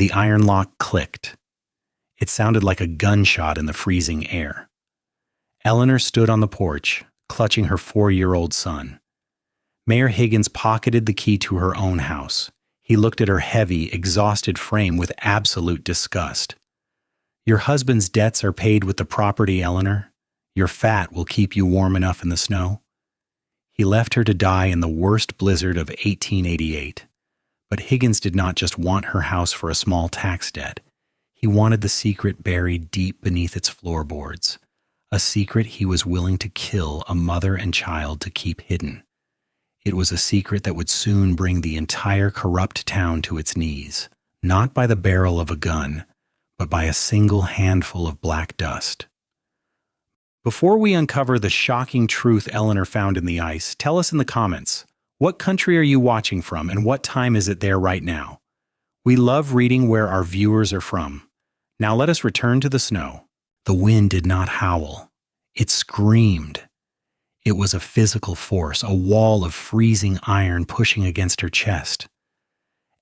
The iron lock clicked. It sounded like a gunshot in the freezing air. Eleanor stood on the porch, clutching her 4-year-old son. Mayor Higgins pocketed the key to her own house. He looked at her heavy, exhausted frame with absolute disgust. "Your husband's debts are paid with the property, Eleanor. Your fat will keep you warm enough in the snow." He left her to die in the worst blizzard of 1888. But Higgins did not just want her house for a small tax debt. He wanted the secret buried deep beneath its floorboards, a secret he was willing to kill a mother and child to keep hidden. It was a secret that would soon bring the entire corrupt town to its knees, not by the barrel of a gun, but by a single handful of black dust. Before we uncover the shocking truth Eleanor found in the ice, tell us in the comments, what country are you watching from and what time is it there right now? We love reading where our viewers are from. Now let us return to the snow. The wind did not howl. It screamed. It was a physical force, a wall of freezing iron pushing against her chest.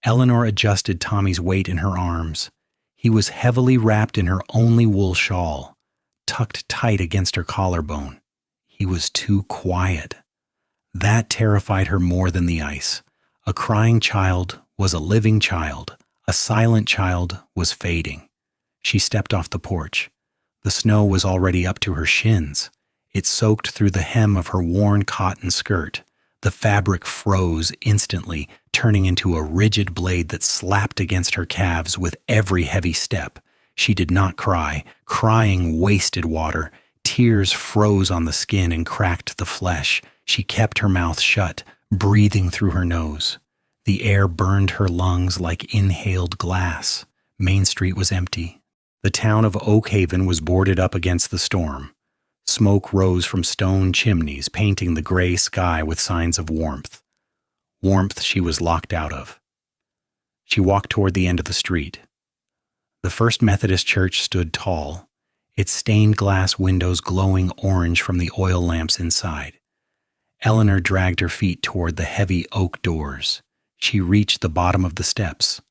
Eleanor adjusted Tommy's weight in her arms. He was heavily wrapped in her only wool shawl, tucked tight against her collarbone. He was too quiet. That terrified her more than the ice. A crying child was a living child. A silent child was fading. She stepped off the porch. The snow was already up to her shins. It soaked through the hem of her worn cotton skirt. The fabric froze instantly, turning into a rigid blade that slapped against her calves with every heavy step. She did not cry. Crying wasted water. Tears froze on the skin and cracked the flesh. She kept her mouth shut, breathing through her nose. The air burned her lungs like inhaled glass. Main Street was empty. The town of Oakhaven was boarded up against the storm. Smoke rose from stone chimneys, painting the gray sky with signs of warmth. Warmth she was locked out of. She walked toward the end of the street. The First Methodist Church stood tall, its stained glass windows glowing orange from the oil lamps inside. Eleanor dragged her feet toward the heavy oak doors. She reached the bottom of the steps.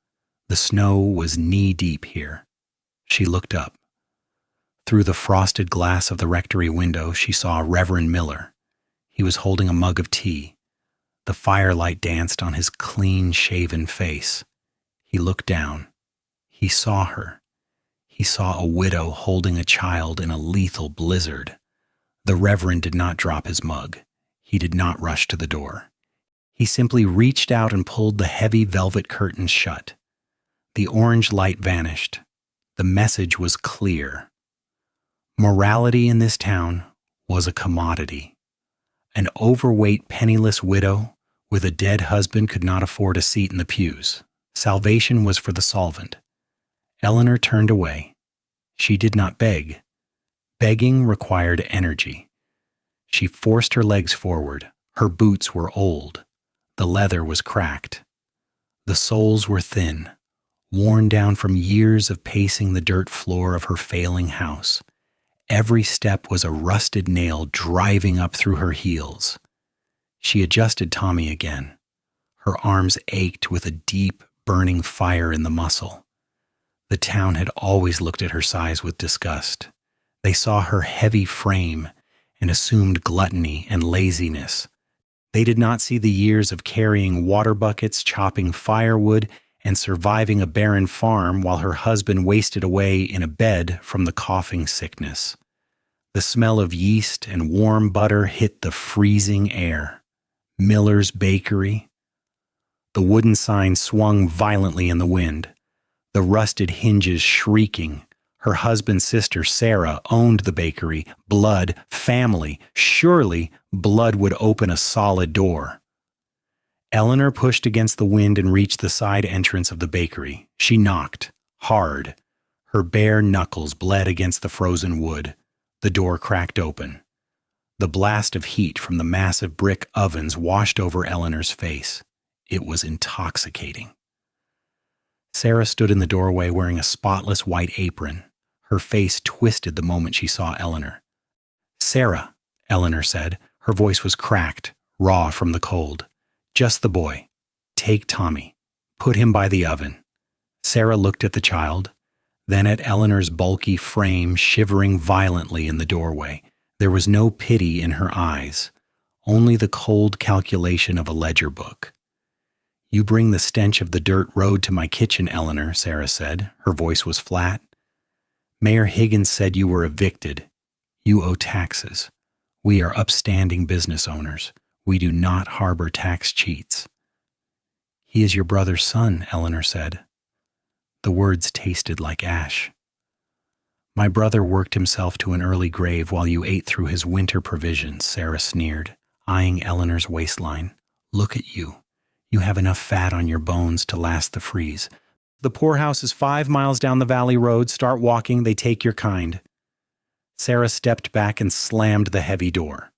The snow was knee-deep here. She looked up. Through the frosted glass of the rectory window, she saw Reverend Miller. He was holding a mug of tea. The firelight danced on his clean-shaven face. He looked down. He saw her. He saw a widow holding a child in a lethal blizzard. The Reverend did not drop his mug. He did not rush to the door. He simply reached out and pulled the heavy velvet curtains shut. The orange light vanished. The message was clear. Morality in this town was a commodity. An overweight, penniless widow with a dead husband could not afford a seat in the pews. Salvation was for the solvent. Eleanor turned away. She did not beg. Begging required energy. She forced her legs forward. Her boots were old. The leather was cracked. The soles were thin, worn down from years of pacing the dirt floor of her failing house. Every step was a rusted nail driving up through her heels. She adjusted Tommy again. Her arms ached with a deep, burning fire in the muscle. The town had always looked at her size with disgust. They saw her heavy frame and assumed gluttony and laziness. They did not see the years of carrying water buckets, chopping firewood, and surviving a barren farm while her husband wasted away in a bed from the coughing sickness. The smell of yeast and warm butter hit the freezing air. Miller's Bakery. The wooden sign swung violently in the wind, the rusted hinges shrieking. Her husband's sister, Sarah, owned the bakery. Blood, family. Surely blood would open a solid door. Eleanor pushed against the wind and reached the side entrance of the bakery. She knocked, hard. Her bare knuckles bled against the frozen wood. The door cracked open. The blast of heat from the massive brick ovens washed over Eleanor's face. It was intoxicating. Sarah stood in the doorway wearing a spotless white apron. Her face twisted the moment she saw Eleanor. "Sarah," Eleanor said. Her voice was cracked, raw from the cold. "Just the boy. Take Tommy. Put him by the oven." Sarah looked at the child, then at Eleanor's bulky frame shivering violently in the doorway. There was no pity in her eyes, only the cold calculation of a ledger book. "You bring the stench of the dirt road to my kitchen, Eleanor," Sarah said. Her voice was flat. "Mayor Higgins said you were evicted. You owe taxes. We are upstanding business owners. We do not harbor tax cheats." "He is your brother's son," Eleanor said. The words tasted like ash. "My brother worked himself to an early grave while you ate through his winter provisions," Sarah sneered, eyeing Eleanor's waistline. "Look at you. You have enough fat on your bones to last the freeze. The poorhouse is 5 miles down the valley road. Start walking, they take your kind." Sarah stepped back and slammed the heavy door.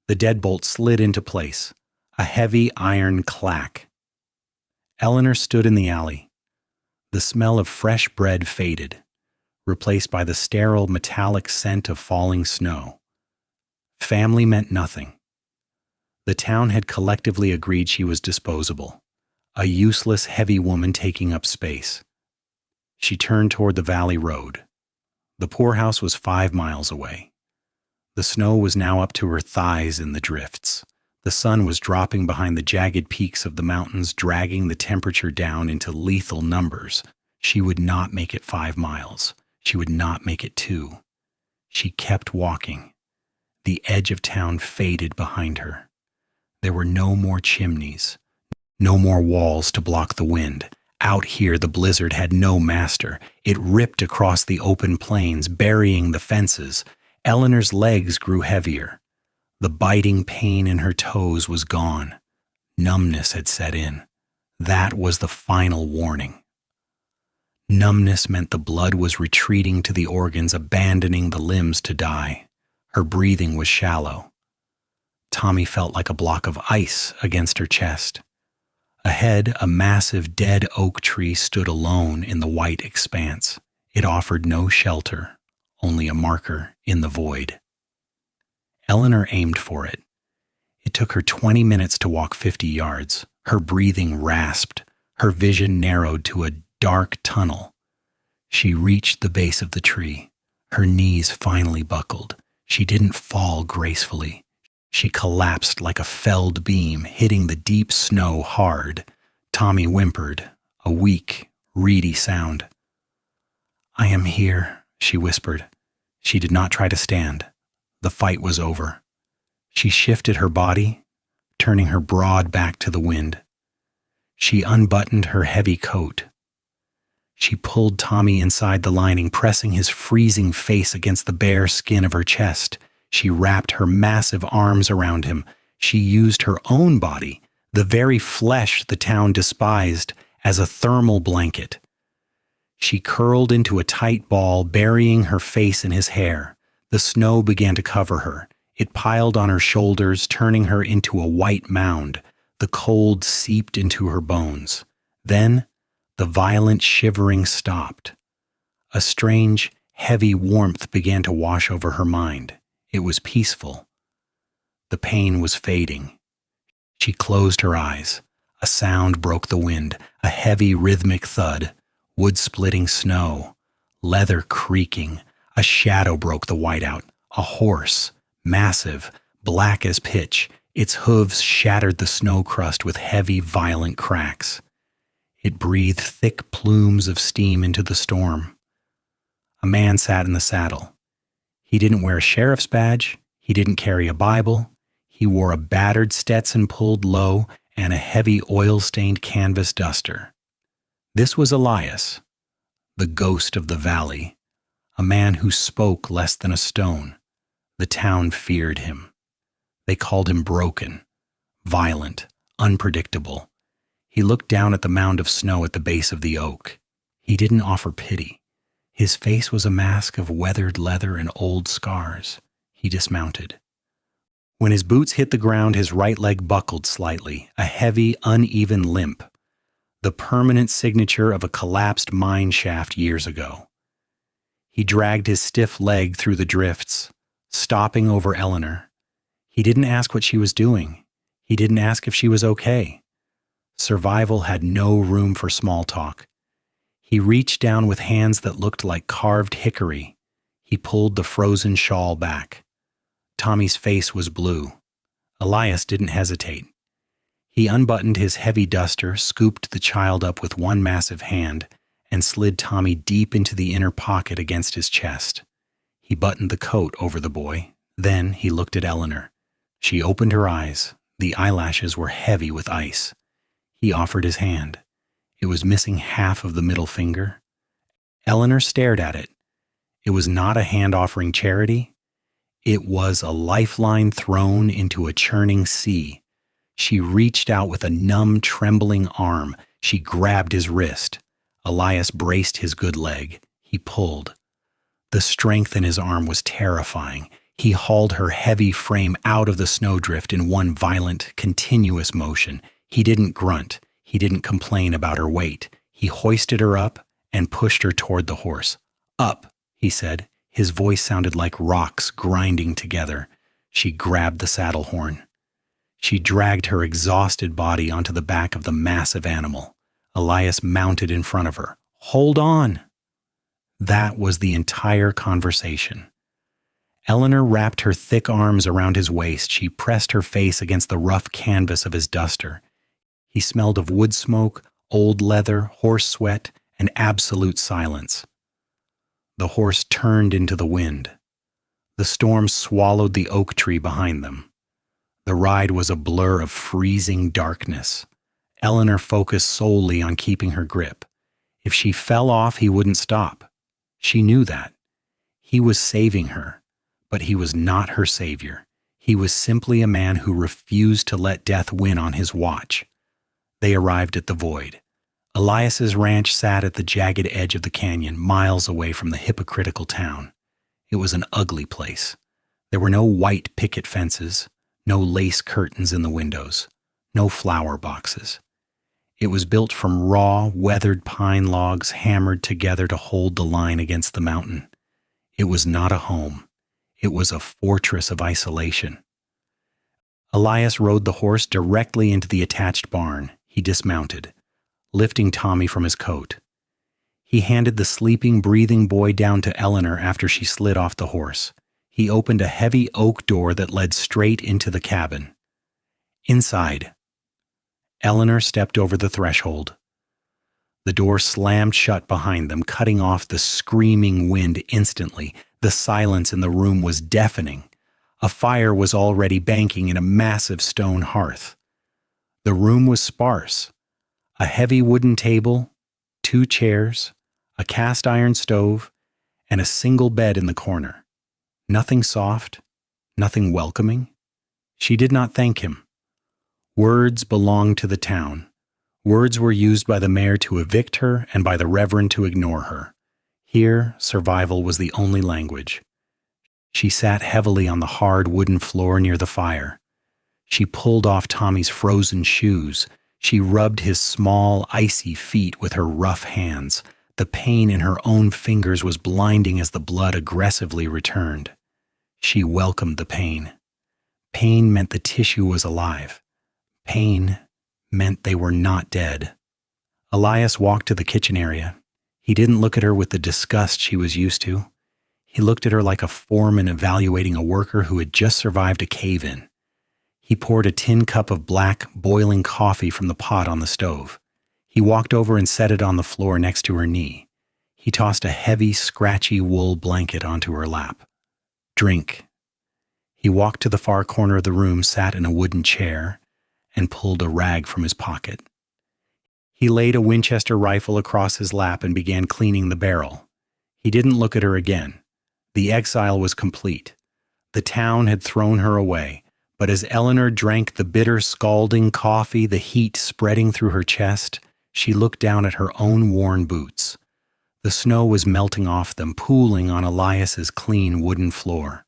The deadbolt slid into place, a heavy iron clack. Eleanor stood in the alley. The smell of fresh bread faded, replaced by the sterile metallic scent of falling snow. Family meant nothing. The town had collectively agreed she was disposable, a useless, heavy woman taking up space. She turned toward the valley road. The poorhouse was 5 miles away. The snow was now up to her thighs in the drifts. The sun was dropping behind the jagged peaks of the mountains, dragging the temperature down into lethal numbers. She would not make it 5 miles. She would not make it 2. She kept walking. The edge of town faded behind her. There were no more chimneys, no more walls to block the wind. Out here, the blizzard had no master. It ripped across the open plains, burying the fences. Eleanor's legs grew heavier. The biting pain in her toes was gone. Numbness had set in. That was the final warning. Numbness meant the blood was retreating to the organs, abandoning the limbs to die. Her breathing was shallow. Tommy felt like a block of ice against her chest. Ahead, a massive dead oak tree stood alone in the white expanse. It offered no shelter, only a marker in the void. Eleanor aimed for it. It took her 20 minutes to walk 50 yards. Her breathing rasped. Her vision narrowed to a dark tunnel. She reached the base of the tree. Her knees finally buckled. She didn't fall gracefully. She collapsed like a felled beam, hitting the deep snow hard. Tommy whimpered, a weak, reedy sound. "I am here," she whispered. She did not try to stand. The fight was over. She shifted her body, turning her broad back to the wind. She unbuttoned her heavy coat. She pulled Tommy inside the lining, pressing his freezing face against the bare skin of her chest. She wrapped her massive arms around him. She used her own body, the very flesh the town despised, as a thermal blanket. She curled into a tight ball, burying her face in his hair. The snow began to cover her. It piled on her shoulders, turning her into a white mound. The cold seeped into her bones. Then, the violent shivering stopped. A strange, heavy warmth began to wash over her mind. It was peaceful. The pain was fading. She closed her eyes. A sound broke the wind, a heavy rhythmic thud, wood-splitting snow, leather creaking. A shadow broke the whiteout. A horse, massive, black as pitch. Its hooves shattered the snow crust with heavy, violent cracks. It breathed thick plumes of steam into the storm. A man sat in the saddle. He didn't wear a sheriff's badge. He didn't carry a Bible. He wore a battered Stetson pulled low and a heavy oil-stained canvas duster. This was Elias, the ghost of the valley, a man who spoke less than a stone. The town feared him. They called him broken, violent, unpredictable. He looked down at the mound of snow at the base of the oak. He didn't offer pity. His face was a mask of weathered leather and old scars. He dismounted. When his boots hit the ground, his right leg buckled slightly, a heavy, uneven limp, the permanent signature of a collapsed mine shaft years ago. He dragged his stiff leg through the drifts, stopping over Eleanor. He didn't ask what she was doing. He didn't ask if she was okay. Survival had no room for small talk. He reached down with hands that looked like carved hickory. He pulled the frozen shawl back. Tommy's face was blue. Elias didn't hesitate. He unbuttoned his heavy duster, scooped the child up with one massive hand, and slid Tommy deep into the inner pocket against his chest. He buttoned the coat over the boy. Then he looked at Eleanor. She opened her eyes. The eyelashes were heavy with ice. He offered his hand. It was missing half of the middle finger. Eleanor stared at it. It was not a hand offering charity. It was a lifeline thrown into a churning sea. She reached out with a numb, trembling arm. She grabbed his wrist. Elias braced his good leg. He pulled. The strength in his arm was terrifying. He hauled her heavy frame out of the snowdrift in one violent, continuous motion. He didn't grunt. He didn't complain about her weight. He hoisted her up and pushed her toward the horse. "Up," he said. His voice sounded like rocks grinding together. She grabbed the saddle horn. She dragged her exhausted body onto the back of the massive animal. Elias mounted in front of her. "Hold on." That was the entire conversation. Eleanor wrapped her thick arms around his waist. She pressed her face against the rough canvas of his duster. He smelled of wood smoke, old leather, horse sweat, and absolute silence. The horse turned into the wind. The storm swallowed the oak tree behind them. The ride was a blur of freezing darkness. Eleanor focused solely on keeping her grip. If she fell off, he wouldn't stop. She knew that. He was saving her, but he was not her savior. He was simply a man who refused to let death win on his watch. They arrived at the void. Elias's ranch sat at the jagged edge of the canyon, miles away from the hypocritical town. It was an ugly place. There were no white picket fences, no lace curtains in the windows, no flower boxes. It was built from raw, weathered pine logs hammered together to hold the line against the mountain. It was not a home. It was a fortress of isolation. Elias rode the horse directly into the attached barn. He dismounted, lifting Tommy from his coat. He handed the sleeping, breathing boy down to Eleanor after she slid off the horse. He opened a heavy oak door that led straight into the cabin. Inside. Eleanor stepped over the threshold. The door slammed shut behind them, cutting off the screaming wind instantly. The silence in the room was deafening. A fire was already banking in a massive stone hearth. The room was sparse. A heavy wooden table, 2 chairs, a cast iron stove, and a single bed in the corner. Nothing soft, nothing welcoming. She did not thank him. Words belonged to the town. Words were used by the mayor to evict her and by the reverend to ignore her. Here, survival was the only language. She sat heavily on the hard wooden floor near the fire. She pulled off Tommy's frozen shoes. She rubbed his small, icy feet with her rough hands. The pain in her own fingers was blinding as the blood aggressively returned. She welcomed the pain. Pain meant the tissue was alive. Pain meant they were not dead. Elias walked to the kitchen area. He didn't look at her with the disgust she was used to. He looked at her like a foreman evaluating a worker who had just survived a cave-in. He poured a tin cup of black, boiling coffee from the pot on the stove. He walked over and set it on the floor next to her knee. He tossed a heavy, scratchy wool blanket onto her lap. "Drink." He walked to the far corner of the room, sat in a wooden chair, and pulled a rag from his pocket. He laid a Winchester rifle across his lap and began cleaning the barrel. He didn't look at her again. The exile was complete. The town had thrown her away, but as Eleanor drank the bitter, scalding coffee, the heat spreading through her chest, she looked down at her own worn boots. The snow was melting off them, pooling on Elias's clean wooden floor.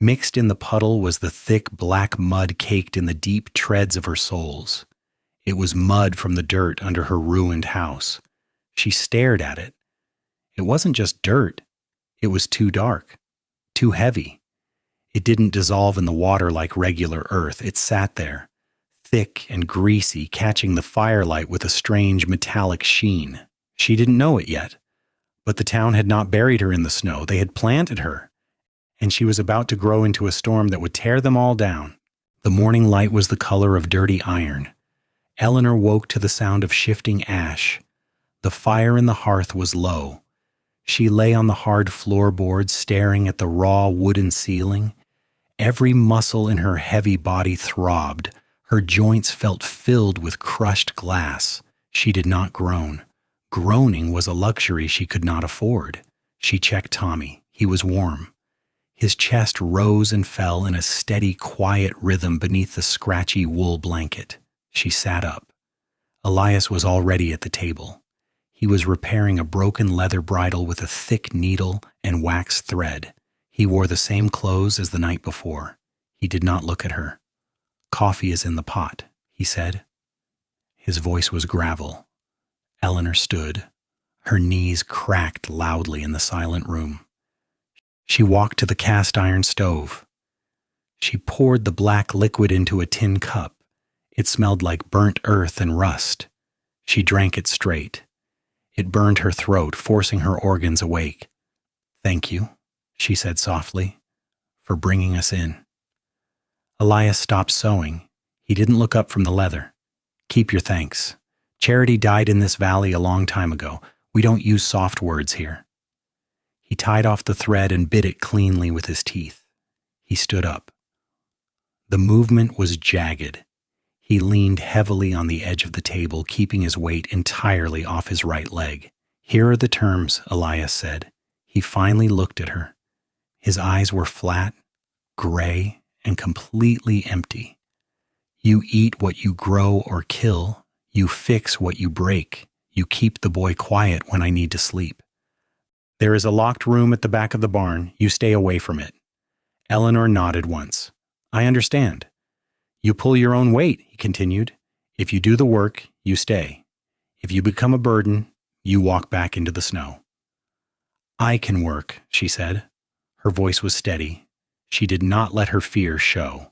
Mixed in the puddle was the thick black mud caked in the deep treads of her soles. It was mud from the dirt under her ruined house. She stared at it. It wasn't just dirt. It was too dark, too heavy. It didn't dissolve in the water like regular earth. It sat there, thick and greasy, catching the firelight with a strange metallic sheen. She didn't know it yet, but the town had not buried her in the snow. They had planted her, and she was about to grow into a storm that would tear them all down. The morning light was the color of dirty iron. Eleanor woke to the sound of shifting ash. The fire in the hearth was low. She lay on the hard floorboards, staring at the raw wooden ceiling. Every muscle in her heavy body throbbed. Her joints felt filled with crushed glass. She did not groan. Groaning was a luxury she could not afford. She checked Tommy. He was warm. His chest rose and fell in a steady, quiet rhythm beneath the scratchy wool blanket. She sat up. Elias was already at the table. He was repairing a broken leather bridle with a thick needle and wax thread. He wore the same clothes as the night before. He did not look at her. "Coffee is in the pot," he said. His voice was gravel. Eleanor stood. Her knees cracked loudly in the silent room. She walked to the cast-iron stove. She poured the black liquid into a tin cup. It smelled like burnt earth and rust. She drank it straight. It burned her throat, forcing her organs awake. "Thank you," she said softly, "for bringing us in." Elias stopped sewing. He didn't look up from the leather. "Keep your thanks. Charity died in this valley a long time ago. We don't use soft words here." He tied off the thread and bit it cleanly with his teeth. He stood up. The movement was jagged. He leaned heavily on the edge of the table, keeping his weight entirely off his right leg. "Here are the terms," Elias said. He finally looked at her. His eyes were flat, gray, and completely empty. "You eat what you grow or kill. You fix what you break. You keep the boy quiet when I need to sleep. There is a locked room at the back of the barn. You stay away from it." Eleanor nodded once. "I understand." "You pull your own weight," he continued. "If you do the work, you stay. If you become a burden, you walk back into the snow." "I can work," she said. Her voice was steady. She did not let her fear show.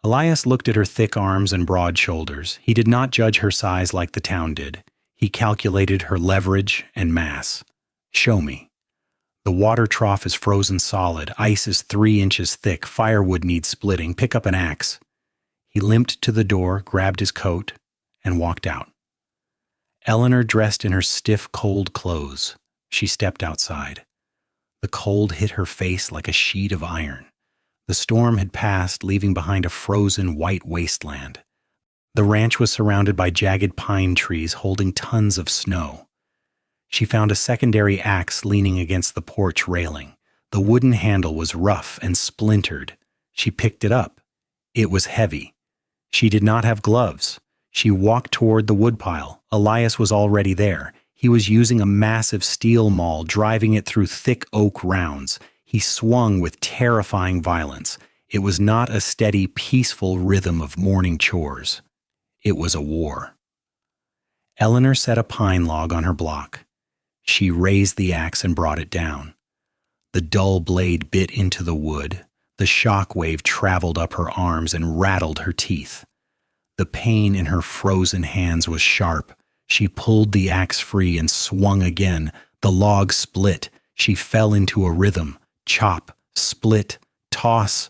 Elias looked at her thick arms and broad shoulders. He did not judge her size like the town did. He calculated her leverage and mass. "Show me." "The water trough is frozen solid. Ice is 3 inches thick. Firewood needs splitting. Pick up an axe." He limped to the door, grabbed his coat, and walked out. Eleanor dressed in her stiff, cold clothes. She stepped outside. The cold hit her face like a sheet of iron. The storm had passed, leaving behind a frozen white wasteland. The ranch was surrounded by jagged pine trees holding tons of snow. She found a secondary axe leaning against the porch railing. The wooden handle was rough and splintered. She picked it up. It was heavy. She did not have gloves. She walked toward the woodpile. Elias was already there. He was using a massive steel maul, driving it through thick oak rounds. He swung with terrifying violence. It was not a steady, peaceful rhythm of morning chores. It was a war. Eleanor set a pine log on her block. She raised the axe and brought it down. The dull blade bit into the wood. The shock wave traveled up her arms and rattled her teeth. The pain in her frozen hands was sharp. She pulled the axe free and swung again. The log split. She fell into a rhythm. Chop, split, toss.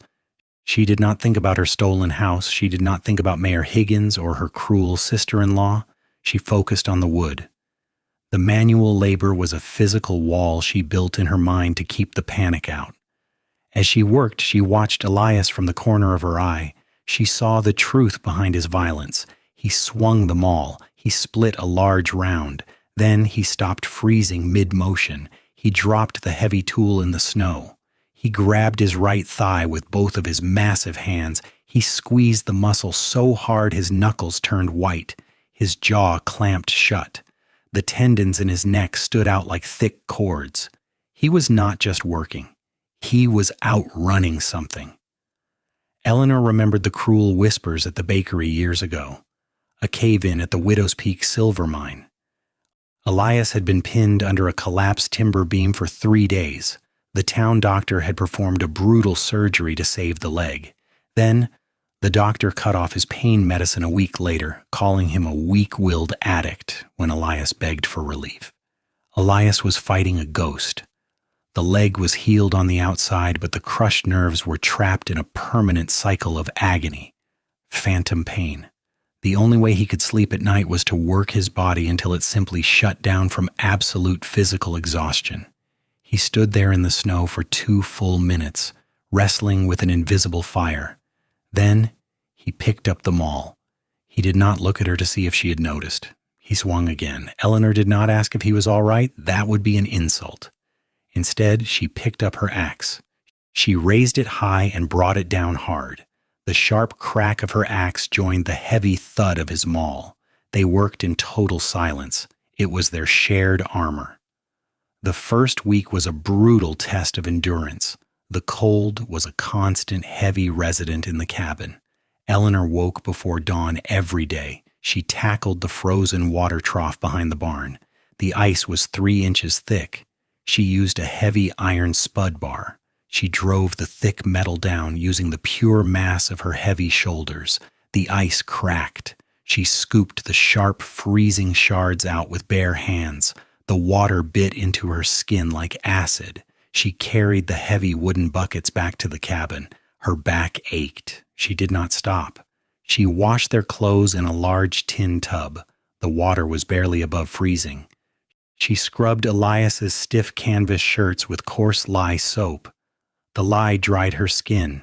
She did not think about her stolen house. She did not think about Mayor Higgins or her cruel sister-in-law. She focused on the wood. The manual labor was a physical wall she built in her mind to keep the panic out. As she worked, she watched Elias from the corner of her eye. She saw the truth behind his violence. He swung the maul. He split a large round. Then he stopped freezing mid-motion. He dropped the heavy tool in the snow. He grabbed his right thigh with both of his massive hands. He squeezed the muscle so hard his knuckles turned white. His jaw clamped shut. The tendons in his neck stood out like thick cords. He was not just working. He was outrunning something. Eleanor remembered the cruel whispers at the bakery years ago. A cave-in at the Widow's Peak silver mine. Elias had been pinned under a collapsed timber beam for 3 days. The town doctor had performed a brutal surgery to save the leg. Then, The doctor cut off his pain medicine a week later, calling him a weak-willed addict when Elias begged for relief. Elias was fighting a ghost. The leg was healed on the outside, but the crushed nerves were trapped in a permanent cycle of agony, phantom pain. The only way he could sleep at night was to work his body until it simply shut down from absolute physical exhaustion. He stood there in the snow for 2 full minutes, wrestling with an invisible fire. Then he picked up the maul. He did not look at her to see if she had noticed. He swung again. Eleanor did not ask if he was all right. That would be an insult. Instead, she picked up her axe. She raised it high and brought it down hard. The sharp crack of her axe joined the heavy thud of his maul. They worked in total silence. It was their shared armor. The first week was a brutal test of endurance. The cold was a constant, heavy resident in the cabin. Eleanor woke before dawn every day. She tackled the frozen water trough behind the barn. The ice was 3 inches thick. She used a heavy iron spud bar. She drove the thick metal down using the pure mass of her heavy shoulders. The ice cracked. She scooped the sharp, freezing shards out with bare hands. The water bit into her skin like acid. She carried the heavy wooden buckets back to the cabin. Her back ached. She did not stop. She washed their clothes in a large tin tub. The water was barely above freezing. She scrubbed Elias's stiff canvas shirts with coarse lye soap. The lye dried her skin.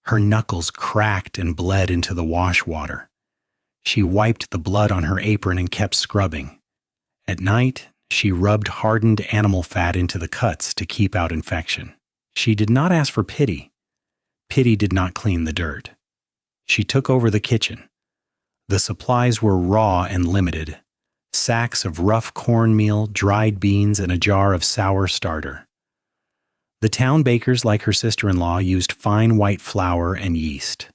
Her knuckles cracked and bled into the wash water. She wiped the blood on her apron and kept scrubbing. At night, she rubbed hardened animal fat into the cuts to keep out infection. She did not ask for pity. Pity did not clean the dirt. She took over the kitchen. The supplies were raw and limited. Sacks of rough cornmeal, dried beans, and a jar of sour starter. The town bakers, like her sister-in-law, used fine white flour and yeast.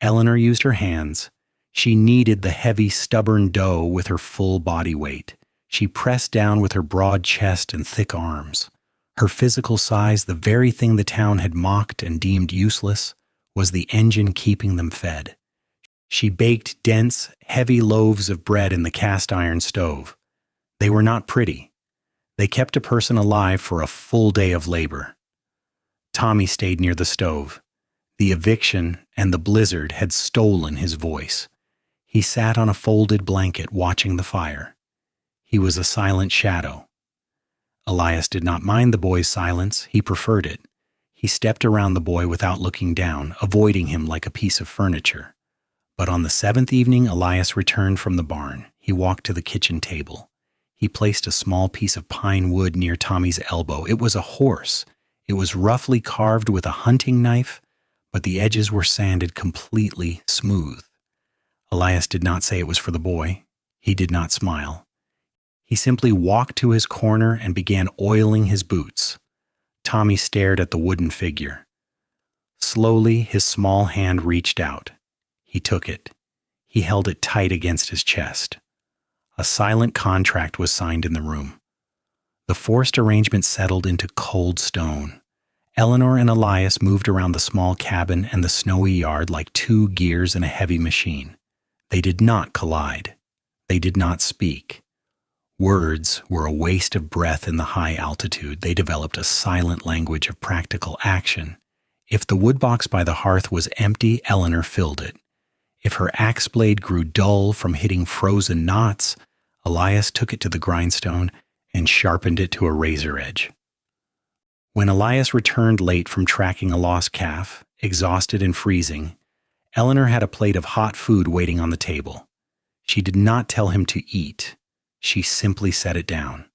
Eleanor used her hands. She kneaded the heavy, stubborn dough with her full body weight. She pressed down with her broad chest and thick arms. Her physical size, the very thing the town had mocked and deemed useless, was the engine keeping them fed. She baked dense, heavy loaves of bread in the cast-iron stove. They were not pretty. They kept a person alive for a full day of labor. Tommy stayed near the stove. The eviction and the blizzard had stolen his voice. He sat on a folded blanket watching the fire. He was a silent shadow. Elias did not mind the boy's silence. He preferred it. He stepped around the boy without looking down, avoiding him like a piece of furniture. But on the 7th evening, Elias returned from the barn. He walked to the kitchen table. He placed a small piece of pine wood near Tommy's elbow. It was a horse. It was roughly carved with a hunting knife, but the edges were sanded completely smooth. Elias did not say it was for the boy. He did not smile. He simply walked to his corner and began oiling his boots. Tommy stared at the wooden figure. Slowly, his small hand reached out. He took it. He held it tight against his chest. A silent contract was signed in the room. The forced arrangement settled into cold stone. Eleanor and Elias moved around the small cabin and the snowy yard like 2 gears in a heavy machine. They did not collide. They did not speak. Words were a waste of breath in the high altitude. They developed a silent language of practical action. If the woodbox by the hearth was empty, Eleanor filled it. If her axe blade grew dull from hitting frozen knots, Elias took it to the grindstone and sharpened it to a razor edge. When Elias returned late from tracking a lost calf, exhausted and freezing, Eleanor had a plate of hot food waiting on the table. She did not tell him to eat. She simply set it down.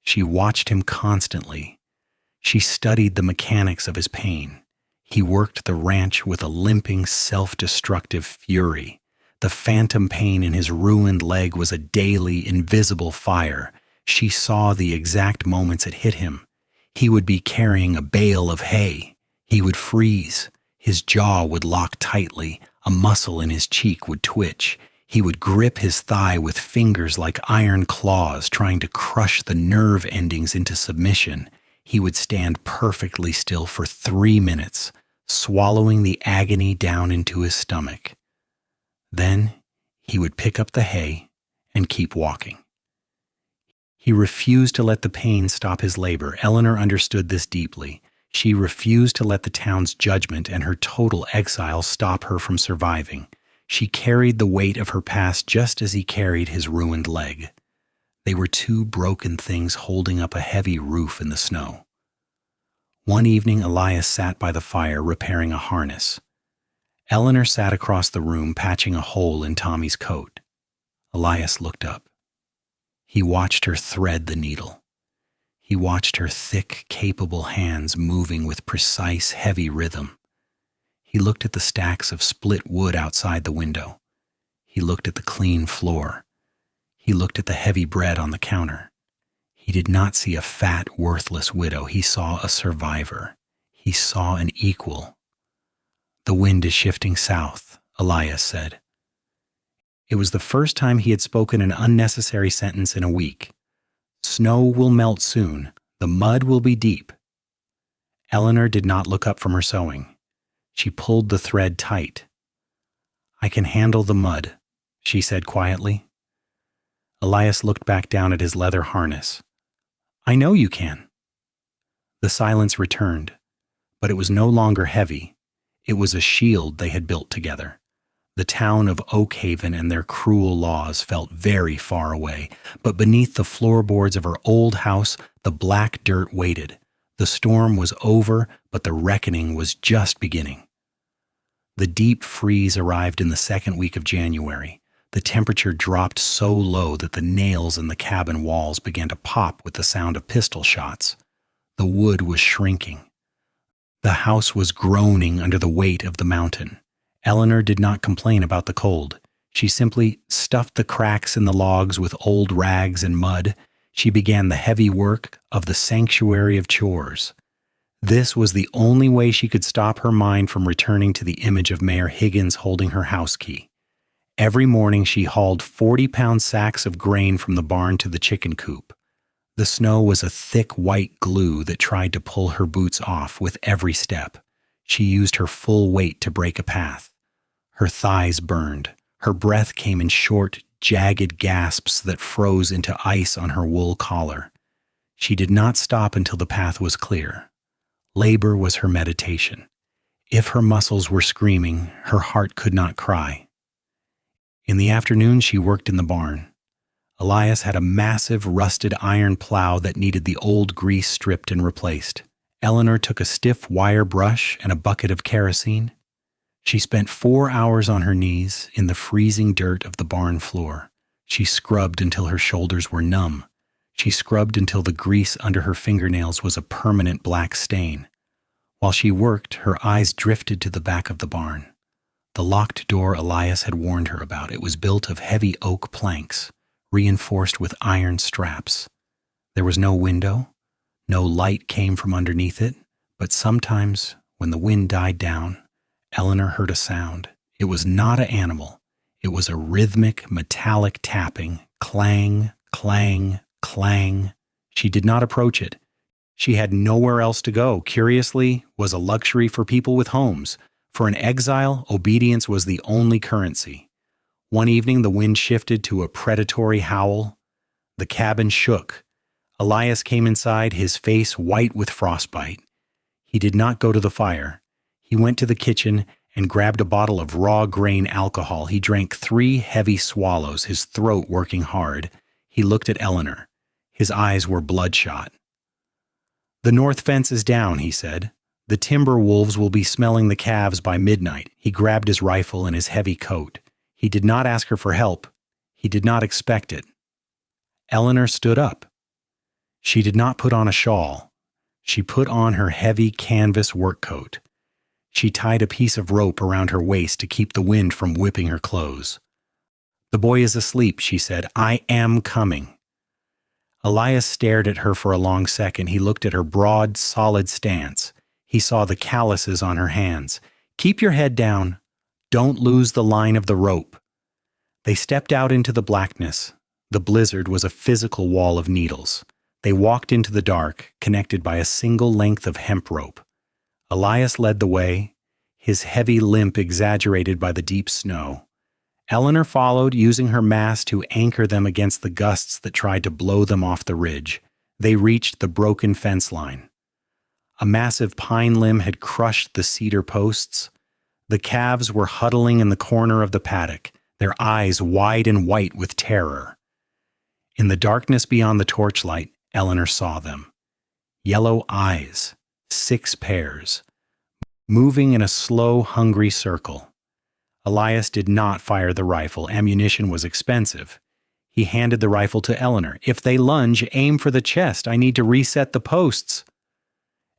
She watched him constantly. She studied the mechanics of his pain. He worked the ranch with a limping, self-destructive fury. The phantom pain in his ruined leg was a daily, invisible fire. She saw the exact moments it hit him. He would be carrying a bale of hay. He would freeze. His jaw would lock tightly. A muscle in his cheek would twitch. He would grip his thigh with fingers like iron claws, trying to crush the nerve endings into submission. He would stand perfectly still for 3 minutes, swallowing the agony down into his stomach. Then he would pick up the hay and keep walking. He refused to let the pain stop his labor. Eleanor understood this deeply. She refused to let the town's judgment and her total exile stop her from surviving. She carried the weight of her past just as he carried his ruined leg. They were two broken things holding up a heavy roof in the snow. One evening, Elias sat by the fire repairing a harness. Eleanor sat across the room patching a hole in Tommy's coat. Elias looked up. He watched her thread the needle. He watched her thick, capable hands moving with precise, heavy rhythm. He looked at the stacks of split wood outside the window. He looked at the clean floor. He looked at the heavy bread on the counter. He did not see a fat, worthless widow. He saw a survivor. He saw an equal. "The wind is shifting south," Elias said. It was the first time he had spoken an unnecessary sentence in a week. "Snow will melt soon. The mud will be deep." Eleanor did not look up from her sewing. She pulled the thread tight. "I can handle the mud," she said quietly. Elias looked back down at his leather harness. "I know you can." The silence returned, but it was no longer heavy. It was a shield they had built together. The town of Oakhaven and their cruel laws felt very far away, but beneath the floorboards of her old house, the black dirt waited. The storm was over, but the reckoning was just beginning. The deep freeze arrived in the second week of January. The temperature dropped so low that the nails in the cabin walls began to pop with the sound of pistol shots. The wood was shrinking. The house was groaning under the weight of the mountain. Eleanor did not complain about the cold. She simply stuffed the cracks in the logs with old rags and mud. She began the heavy work of the sanctuary of chores. This was the only way she could stop her mind from returning to the image of Mayor Higgins holding her house key. Every morning she hauled 40-pound sacks of grain from the barn to the chicken coop. The snow was a thick white glue that tried to pull her boots off with every step. She used her full weight to break a path. Her thighs burned. Her breath came in short, jagged gasps that froze into ice on her wool collar. She did not stop until the path was clear. Labor was her meditation. If her muscles were screaming, her heart could not cry. In the afternoon, she worked in the barn. Elias had a massive, rusted iron plow that needed the old grease stripped and replaced. Eleanor took a stiff wire brush and a bucket of kerosene. She spent 4 hours on her knees in the freezing dirt of the barn floor. She scrubbed until her shoulders were numb. She scrubbed until the grease under her fingernails was a permanent black stain. While she worked, her eyes drifted to the back of the barn. The locked door Elias had warned her about. It was built of heavy oak planks, reinforced with iron straps. There was no window. No light came from underneath it, but sometimes, when the wind died down, Eleanor heard a sound. It was not an animal. It was a rhythmic, metallic tapping, clang, clang, clang. She did not approach it. She had nowhere else to go. Curiously, was a luxury for people with homes. For an exile, obedience was the only currency. One evening, the wind shifted to a predatory howl. The cabin shook. Elias came inside, his face white with frostbite. He did not go to the fire. He went to the kitchen and grabbed a bottle of raw grain alcohol. He drank 3 heavy swallows, his throat working hard. He looked at Eleanor. His eyes were bloodshot. "The north fence is down," he said. "The timber wolves will be smelling the calves by midnight." He grabbed his rifle and his heavy coat. He did not ask her for help. He did not expect it. Eleanor stood up. She did not put on a shawl. She put on her heavy canvas work coat. She tied a piece of rope around her waist to keep the wind from whipping her clothes. "The boy is asleep," she said. "I am coming." Elias stared at her for a long second. He looked at her broad, solid stance. He saw the calluses on her hands. "Keep your head down. Don't lose the line of the rope." They stepped out into the blackness. The blizzard was a physical wall of needles. They walked into the dark, connected by a single length of hemp rope. Elias led the way. his heavy limp exaggerated by the deep snow. Eleanor followed, using her mast to anchor them against the gusts that tried to blow them off the ridge. They reached the broken fence line. A massive pine limb had crushed the cedar posts. The calves were huddling in the corner of the paddock, their eyes wide and white with terror. In the darkness beyond the torchlight, Eleanor saw them. Yellow eyes, 6 pairs, moving in a slow, hungry circle. Elias did not fire the rifle. Ammunition was expensive. He handed the rifle to Eleanor. "If they lunge, aim for the chest. I need to reset the posts."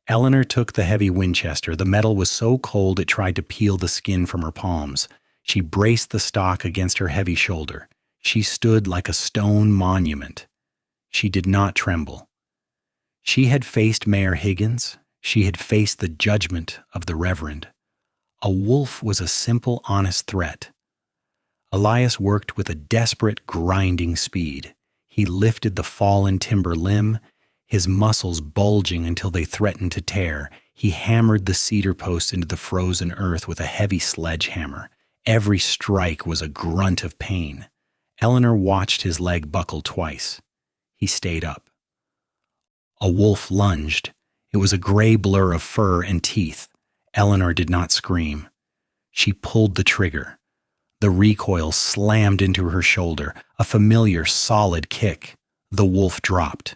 Eleanor took the heavy Winchester. The metal was so cold it tried to peel the skin from her palms. She braced the stock against her heavy shoulder. She stood like a stone monument. She did not tremble. She had faced Mayor Higgins. She had faced the judgment of the Reverend. A wolf was a simple, honest threat. Elias worked with a desperate, grinding speed. He lifted the fallen timber limb, his muscles bulging until they threatened to tear. He hammered the cedar posts into the frozen earth with a heavy sledgehammer. Every strike was a grunt of pain. Eleanor watched his leg buckle twice. He stayed up. A wolf lunged. It was a gray blur of fur and teeth. Eleanor did not scream. She pulled the trigger. The recoil slammed into her shoulder, a familiar, solid kick. The wolf dropped.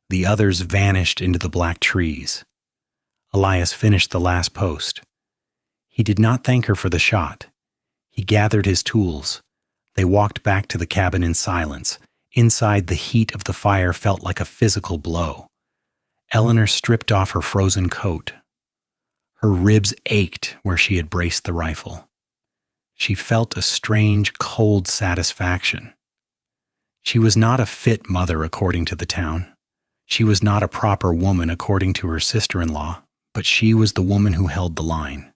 The others vanished into the black trees. Elias finished the last post. He did not thank her for the shot. He gathered his tools. They walked back to the cabin in silence. Inside, the heat of the fire felt like a physical blow. Eleanor stripped off her frozen coat. Her ribs ached where she had braced the rifle. She felt a strange, cold satisfaction. She was not a fit mother according to the town. She was not a proper woman according to her sister-in-law, but she was the woman who held the line.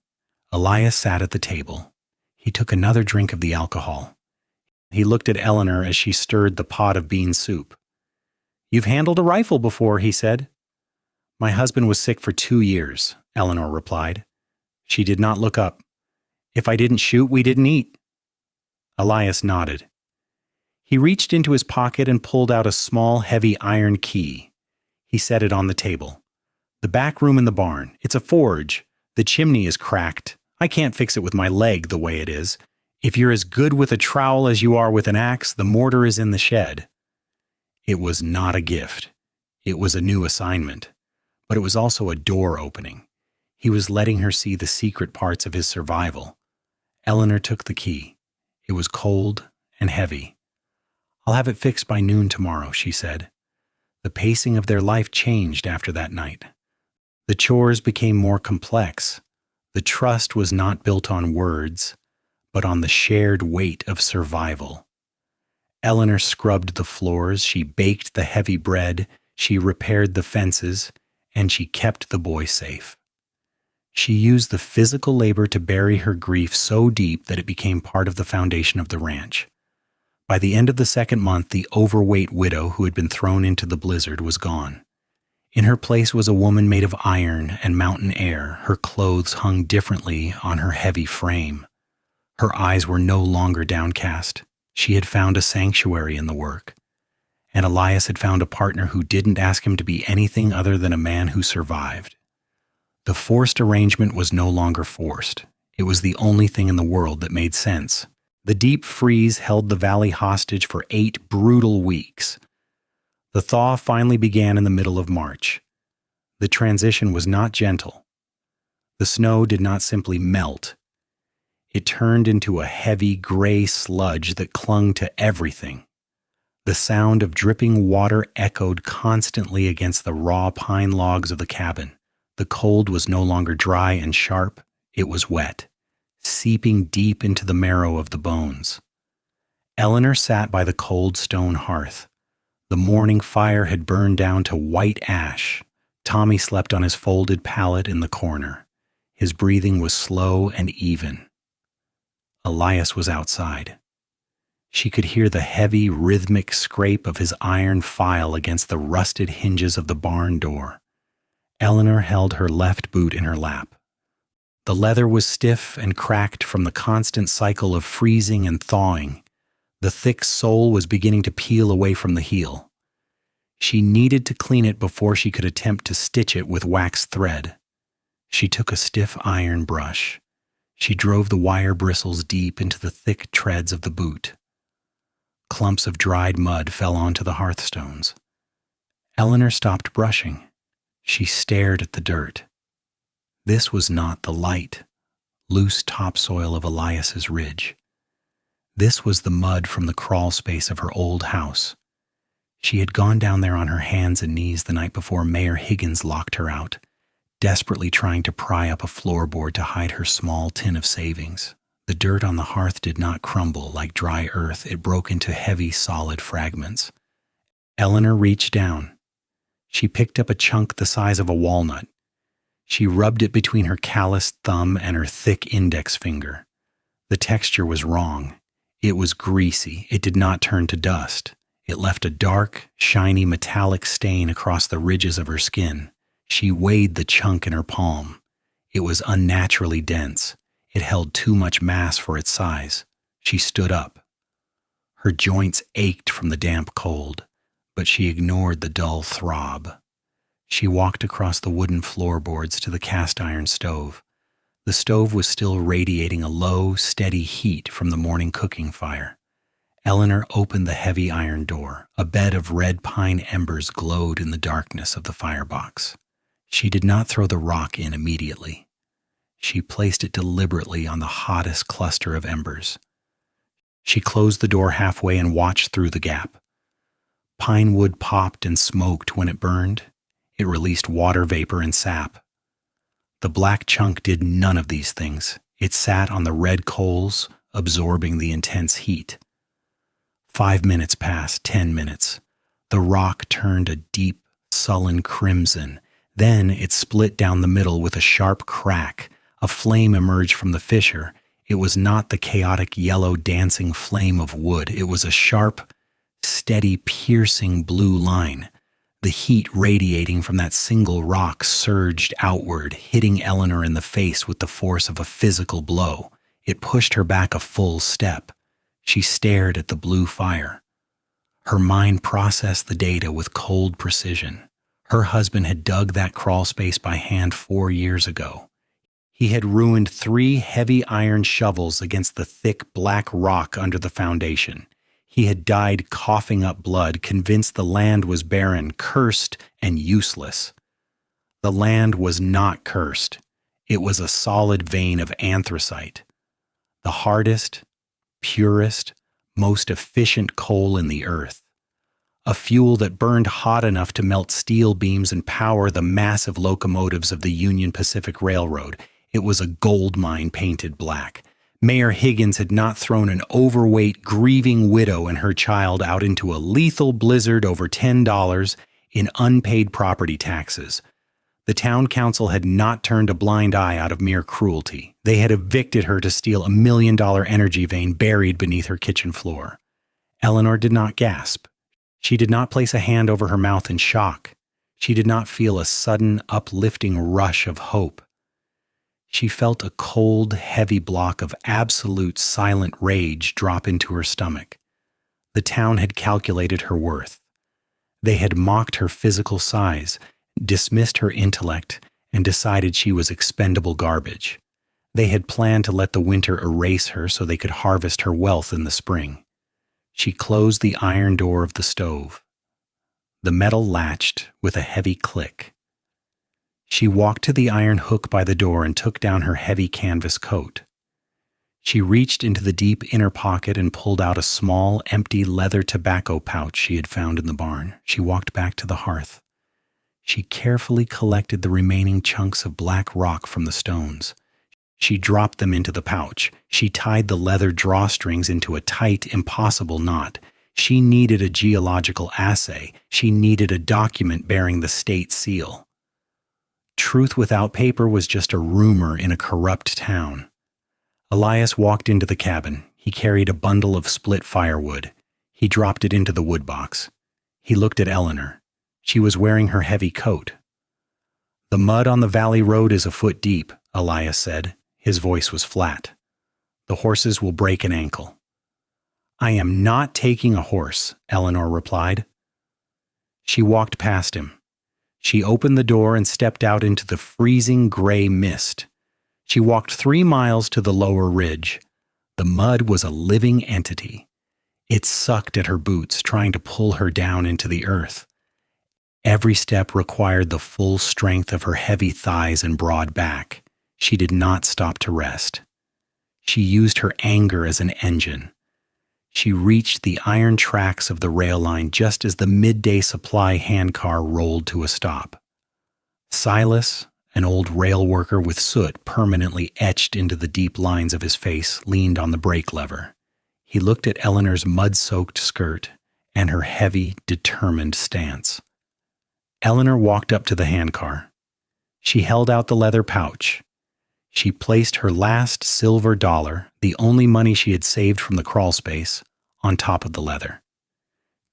Elias sat at the table. He took another drink of the alcohol. He looked at Eleanor as she stirred the pot of bean soup. "You've handled a rifle before," he said. "My husband was sick for 2 years," Eleanor replied. She did not look up. "If I didn't shoot, we didn't eat." Elias nodded. He reached into his pocket and pulled out a small, heavy iron key. He set it on the table. "The back room in the barn. It's a forge. The chimney is cracked. I can't fix it with my leg the way it is. If you're as good with a trowel as you are with an axe, the mortar is in the shed." It was not a gift. It was a new assignment. But it was also a door opening. He was letting her see the secret parts of his survival. Eleanor took the key. It was cold and heavy. "I'll have it fixed by noon tomorrow," she said. The pacing of their life changed after that night. The chores became more complex. The trust was not built on words, but on the shared weight of survival. Eleanor scrubbed the floors, she baked the heavy bread, she repaired the fences, and she kept the boy safe. She used the physical labor to bury her grief so deep that it became part of the foundation of the ranch. By the end of the 2nd month, the overweight widow who had been thrown into the blizzard was gone. In her place was a woman made of iron and mountain air. Her clothes hung differently on her heavy frame. Her eyes were no longer downcast. She had found a sanctuary in the work. And Elias had found a partner who didn't ask him to be anything other than a man who survived. The forced arrangement was no longer forced. It was the only thing in the world that made sense. The deep freeze held the valley hostage for 8 brutal weeks. The thaw finally began in the middle of March. The transition was not gentle. The snow did not simply melt. It turned into a heavy gray sludge that clung to everything. The sound of dripping water echoed constantly against the raw pine logs of the cabin. The cold was no longer dry and sharp. It was wet, seeping deep into the marrow of the bones. Eleanor sat by the cold stone hearth. The morning fire had burned down to white ash. Tommy slept on his folded pallet in the corner. His breathing was slow and even. Elias was outside. She could hear the heavy, rhythmic scrape of his iron file against the rusted hinges of the barn door. Eleanor held her left boot in her lap. The leather was stiff and cracked from the constant cycle of freezing and thawing. The thick sole was beginning to peel away from the heel. She needed to clean it before she could attempt to stitch it with wax thread. She took a stiff iron brush. She drove the wire bristles deep into the thick treads of the boot. Clumps of dried mud fell onto the hearthstones. Eleanor stopped brushing. She stared at the dirt. This was not the light, loose topsoil of Elias's ridge. This was the mud from the crawl space of her old house. She had gone down there on her hands and knees the night before Mayor Higgins locked her out, desperately trying to pry up a floorboard to hide her small tin of savings. The dirt on the hearth did not crumble like dry earth. It broke into heavy, solid fragments. Eleanor reached down. She picked up a chunk the size of a walnut. She rubbed it between her calloused thumb and her thick index finger. The texture was wrong. It was greasy. It did not turn to dust. It left a dark, shiny, metallic stain across the ridges of her skin. She weighed the chunk in her palm. It was unnaturally dense. It held too much mass for its size. She stood up. Her joints ached from the damp cold, but she ignored the dull throb. She walked across the wooden floorboards to the cast-iron stove. The stove was still radiating a low, steady heat from the morning cooking fire. Eleanor opened the heavy iron door. A bed of red pine embers glowed in the darkness of the firebox. She did not throw the rock in immediately. She placed it deliberately on the hottest cluster of embers. She closed the door halfway and watched through the gap. Pine wood popped and smoked when it burned. It released water vapor and sap. The black chunk did none of these things. It sat on the red coals, absorbing the intense heat. 5 minutes passed, 10 minutes. The rock turned a deep, sullen crimson. Then it split down the middle with a sharp crack. A flame emerged from the fissure. It was not the chaotic yellow dancing flame of wood. It was a sharp, steady, piercing blue line. The heat radiating from that single rock surged outward, hitting Eleanor in the face with the force of a physical blow. It pushed her back a full step. She stared at the blue fire. Her mind processed the data with cold precision. Her husband had dug that crawl space by hand 4 years ago. He had ruined 3 heavy iron shovels against the thick black rock under the foundation. He had died coughing up blood, convinced the land was barren, cursed, and useless. The land was not cursed. It was a solid vein of anthracite, the hardest, purest, most efficient coal in the earth. A fuel that burned hot enough to melt steel beams and power the massive locomotives of the Union Pacific Railroad. It was a gold mine painted black. Mayor Higgins had not thrown an overweight, grieving widow and her child out into a lethal blizzard over $10 in unpaid property taxes. The town council had not turned a blind eye out of mere cruelty. They had evicted her to steal $1 million energy vein buried beneath her kitchen floor. Eleanor did not gasp. She did not place a hand over her mouth in shock. She did not feel a sudden, uplifting rush of hope. She felt a cold, heavy block of absolute, silent rage drop into her stomach. The town had calculated her worth. They had mocked her physical size, dismissed her intellect, and decided she was expendable garbage. They had planned to let the winter erase her so they could harvest her wealth in the spring. She closed the iron door of the stove. The metal latched with a heavy click. She walked to the iron hook by the door and took down her heavy canvas coat. She reached into the deep inner pocket and pulled out a small, empty leather tobacco pouch she had found in the barn. She walked back to the hearth. She carefully collected the remaining chunks of black rock from the stones. She dropped them into the pouch. She tied the leather drawstrings into a tight, impossible knot. She needed a geological assay. She needed a document bearing the state seal. Truth without paper was just a rumor in a corrupt town. Elias walked into the cabin. He carried a bundle of split firewood. He dropped it into the wood box. He looked at Eleanor. She was wearing her heavy coat. The mud on the valley road is a foot deep. Elias said. His voice was flat. "The horses will break an ankle." "I am not taking a horse," Eleanor replied. She walked past him. She opened the door and stepped out into the freezing gray mist. She walked 3 miles to the lower ridge. The mud was a living entity. It sucked at her boots, trying to pull her down into the earth. Every step required the full strength of her heavy thighs and broad back. She did not stop to rest. She used her anger as an engine. She reached the iron tracks of the rail line just as the midday supply handcar rolled to a stop. Silas, an old rail worker with soot permanently etched into the deep lines of his face, leaned on the brake lever. He looked at Eleanor's mud-soaked skirt and her heavy, determined stance. Eleanor walked up to the handcar. She held out the leather pouch. She placed her last silver dollar, the only money she had saved from the crawl space, on top of the leather.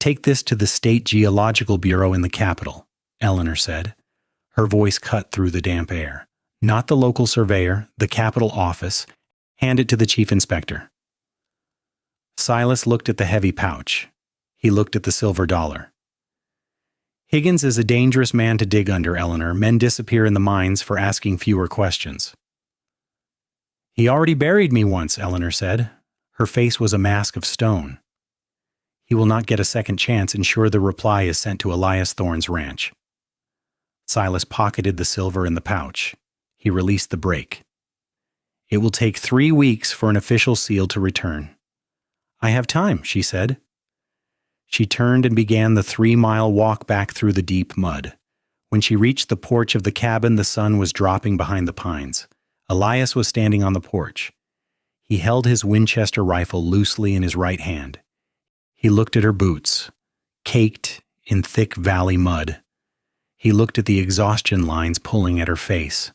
"Take this to the State Geological Bureau in the Capitol," Eleanor said. Her voice cut through the damp air. "Not the local surveyor, the Capitol office. Hand it to the chief inspector." Silas looked at the heavy pouch. He looked at the silver dollar. "Higgins is a dangerous man to dig under, Eleanor. Men disappear in the mines for asking fewer questions." "He already buried me once," Eleanor said. Her face was a mask of stone. "He will not get a second chance. Ensure the reply is sent to Elias Thorne's ranch." Silas pocketed the silver in the pouch. He released the brake. "It will take 3 weeks for an official seal to return." "I have time," she said. She turned and began the 3-mile walk back through the deep mud. When she reached the porch of the cabin, the sun was dropping behind the pines. Elias was standing on the porch. He held his Winchester rifle loosely in his right hand. He looked at her boots, caked in thick valley mud. He looked at the exhaustion lines pulling at her face.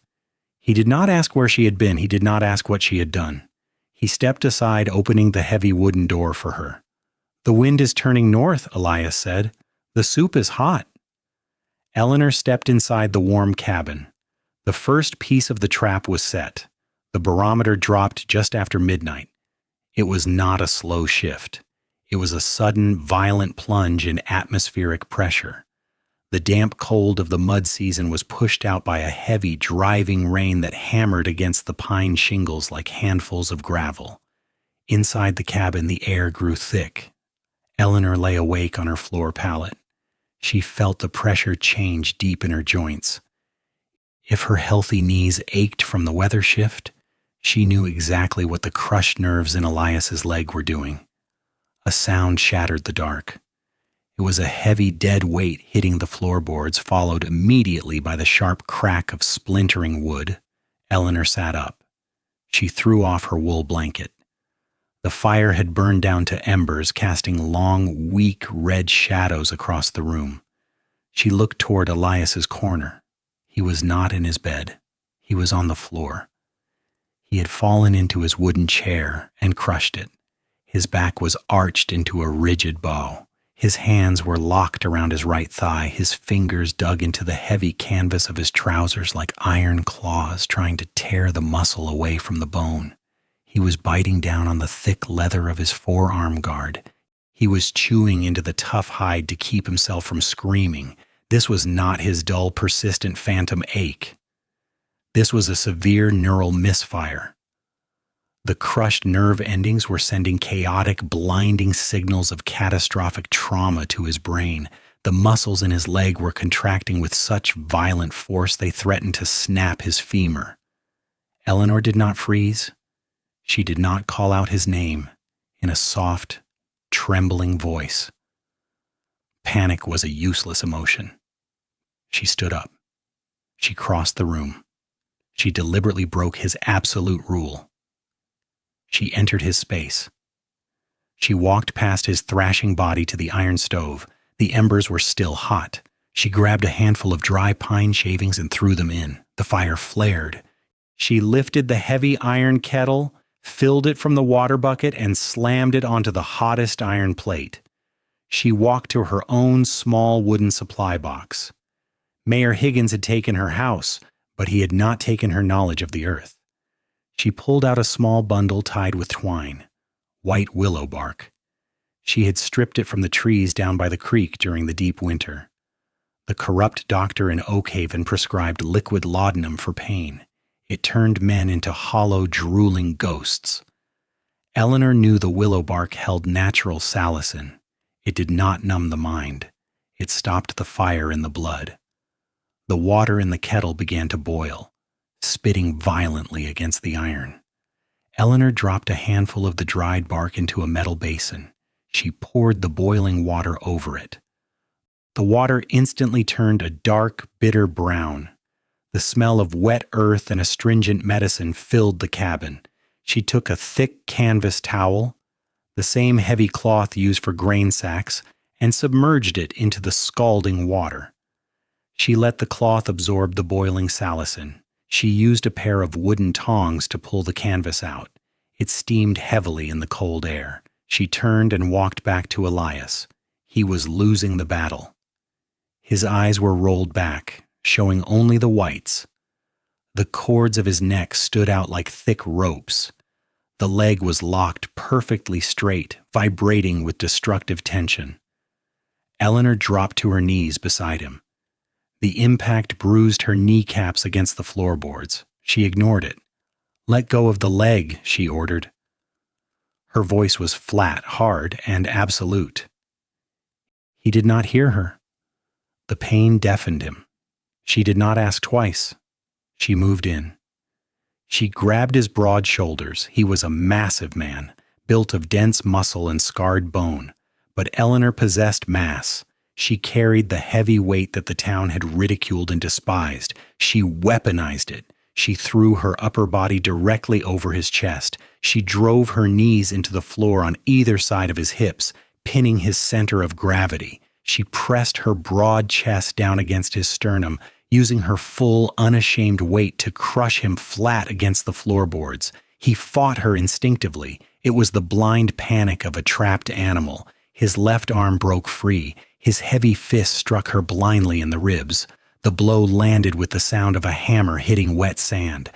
He did not ask where she had been. He did not ask what she had done. He stepped aside, opening the heavy wooden door for her. "The wind is turning north," Elias said. "The soup is hot." Eleanor stepped inside the warm cabin. The first piece of the trap was set. The barometer dropped just after midnight. It was not a slow shift. It was a sudden, violent plunge in atmospheric pressure. The damp cold of the mud season was pushed out by a heavy, driving rain that hammered against the pine shingles like handfuls of gravel. Inside the cabin, the air grew thick. Eleanor lay awake on her floor pallet. She felt the pressure change deep in her joints. If her healthy knees ached from the weather shift, she knew exactly what the crushed nerves in Elias's leg were doing. A sound shattered the dark. It was a heavy, dead weight hitting the floorboards, followed immediately by the sharp crack of splintering wood. Eleanor sat up. She threw off her wool blanket. The fire had burned down to embers, casting long, weak red shadows across the room. She looked toward Elias's corner. He was not in his bed. He was on the floor. He had fallen into his wooden chair and crushed it. His back was arched into a rigid bow. His hands were locked around his right thigh. His fingers dug into the heavy canvas of his trousers like iron claws, trying to tear the muscle away from the bone. He was biting down on the thick leather of his forearm guard. He was chewing into the tough hide to keep himself from screaming. This was not his dull, persistent phantom ache. This was a severe neural misfire. The crushed nerve endings were sending chaotic, blinding signals of catastrophic trauma to his brain. The muscles in his leg were contracting with such violent force they threatened to snap his femur. Eleanor did not freeze. She did not call out his name in a soft, trembling voice. Panic was a useless emotion. She stood up. She crossed the room. She deliberately broke his absolute rule. She entered his space. She walked past his thrashing body to the iron stove. The embers were still hot. She grabbed a handful of dry pine shavings and threw them in. The fire flared. She lifted the heavy iron kettle, filled it from the water bucket, and slammed it onto the hottest iron plate. She walked to her own small wooden supply box. Mayor Higgins had taken her house, but he had not taken her knowledge of the earth. She pulled out a small bundle tied with twine, white willow bark. She had stripped it from the trees down by the creek during the deep winter. The corrupt doctor in Oakhaven prescribed liquid laudanum for pain. It turned men into hollow, drooling ghosts. Eleanor knew the willow bark held natural salicin. It did not numb the mind. It stopped the fire in the blood. The water in the kettle began to boil, spitting violently against the iron. Eleanor dropped a handful of the dried bark into a metal basin. She poured the boiling water over it. The water instantly turned a dark, bitter brown. The smell of wet earth and astringent medicine filled the cabin. She took a thick canvas towel, the same heavy cloth used for grain sacks, and submerged it into the scalding water. She let the cloth absorb the boiling salicin. She used a pair of wooden tongs to pull the canvas out. It steamed heavily in the cold air. She turned and walked back to Elias. He was losing the battle. His eyes were rolled back, showing only the whites. The cords of his neck stood out like thick ropes. The leg was locked perfectly straight, vibrating with destructive tension. Eleanor dropped to her knees beside him. The impact bruised her kneecaps against the floorboards. She ignored it. "Let go of the leg," she ordered. Her voice was flat, hard, and absolute. He did not hear her. The pain deafened him. She did not ask twice. She moved in. She grabbed his broad shoulders. He was a massive man, built of dense muscle and scarred bone. But Eleanor possessed mass. She carried the heavy weight that the town had ridiculed and despised. She weaponized it. She threw her upper body directly over his chest. She drove her knees into the floor on either side of his hips, pinning his center of gravity. She pressed her broad chest down against his sternum, using her full, unashamed weight to crush him flat against the floorboards. He fought her instinctively. It was the blind panic of a trapped animal. His left arm broke free. His heavy fist struck her blindly in the ribs. The blow landed with the sound of a hammer hitting wet sand.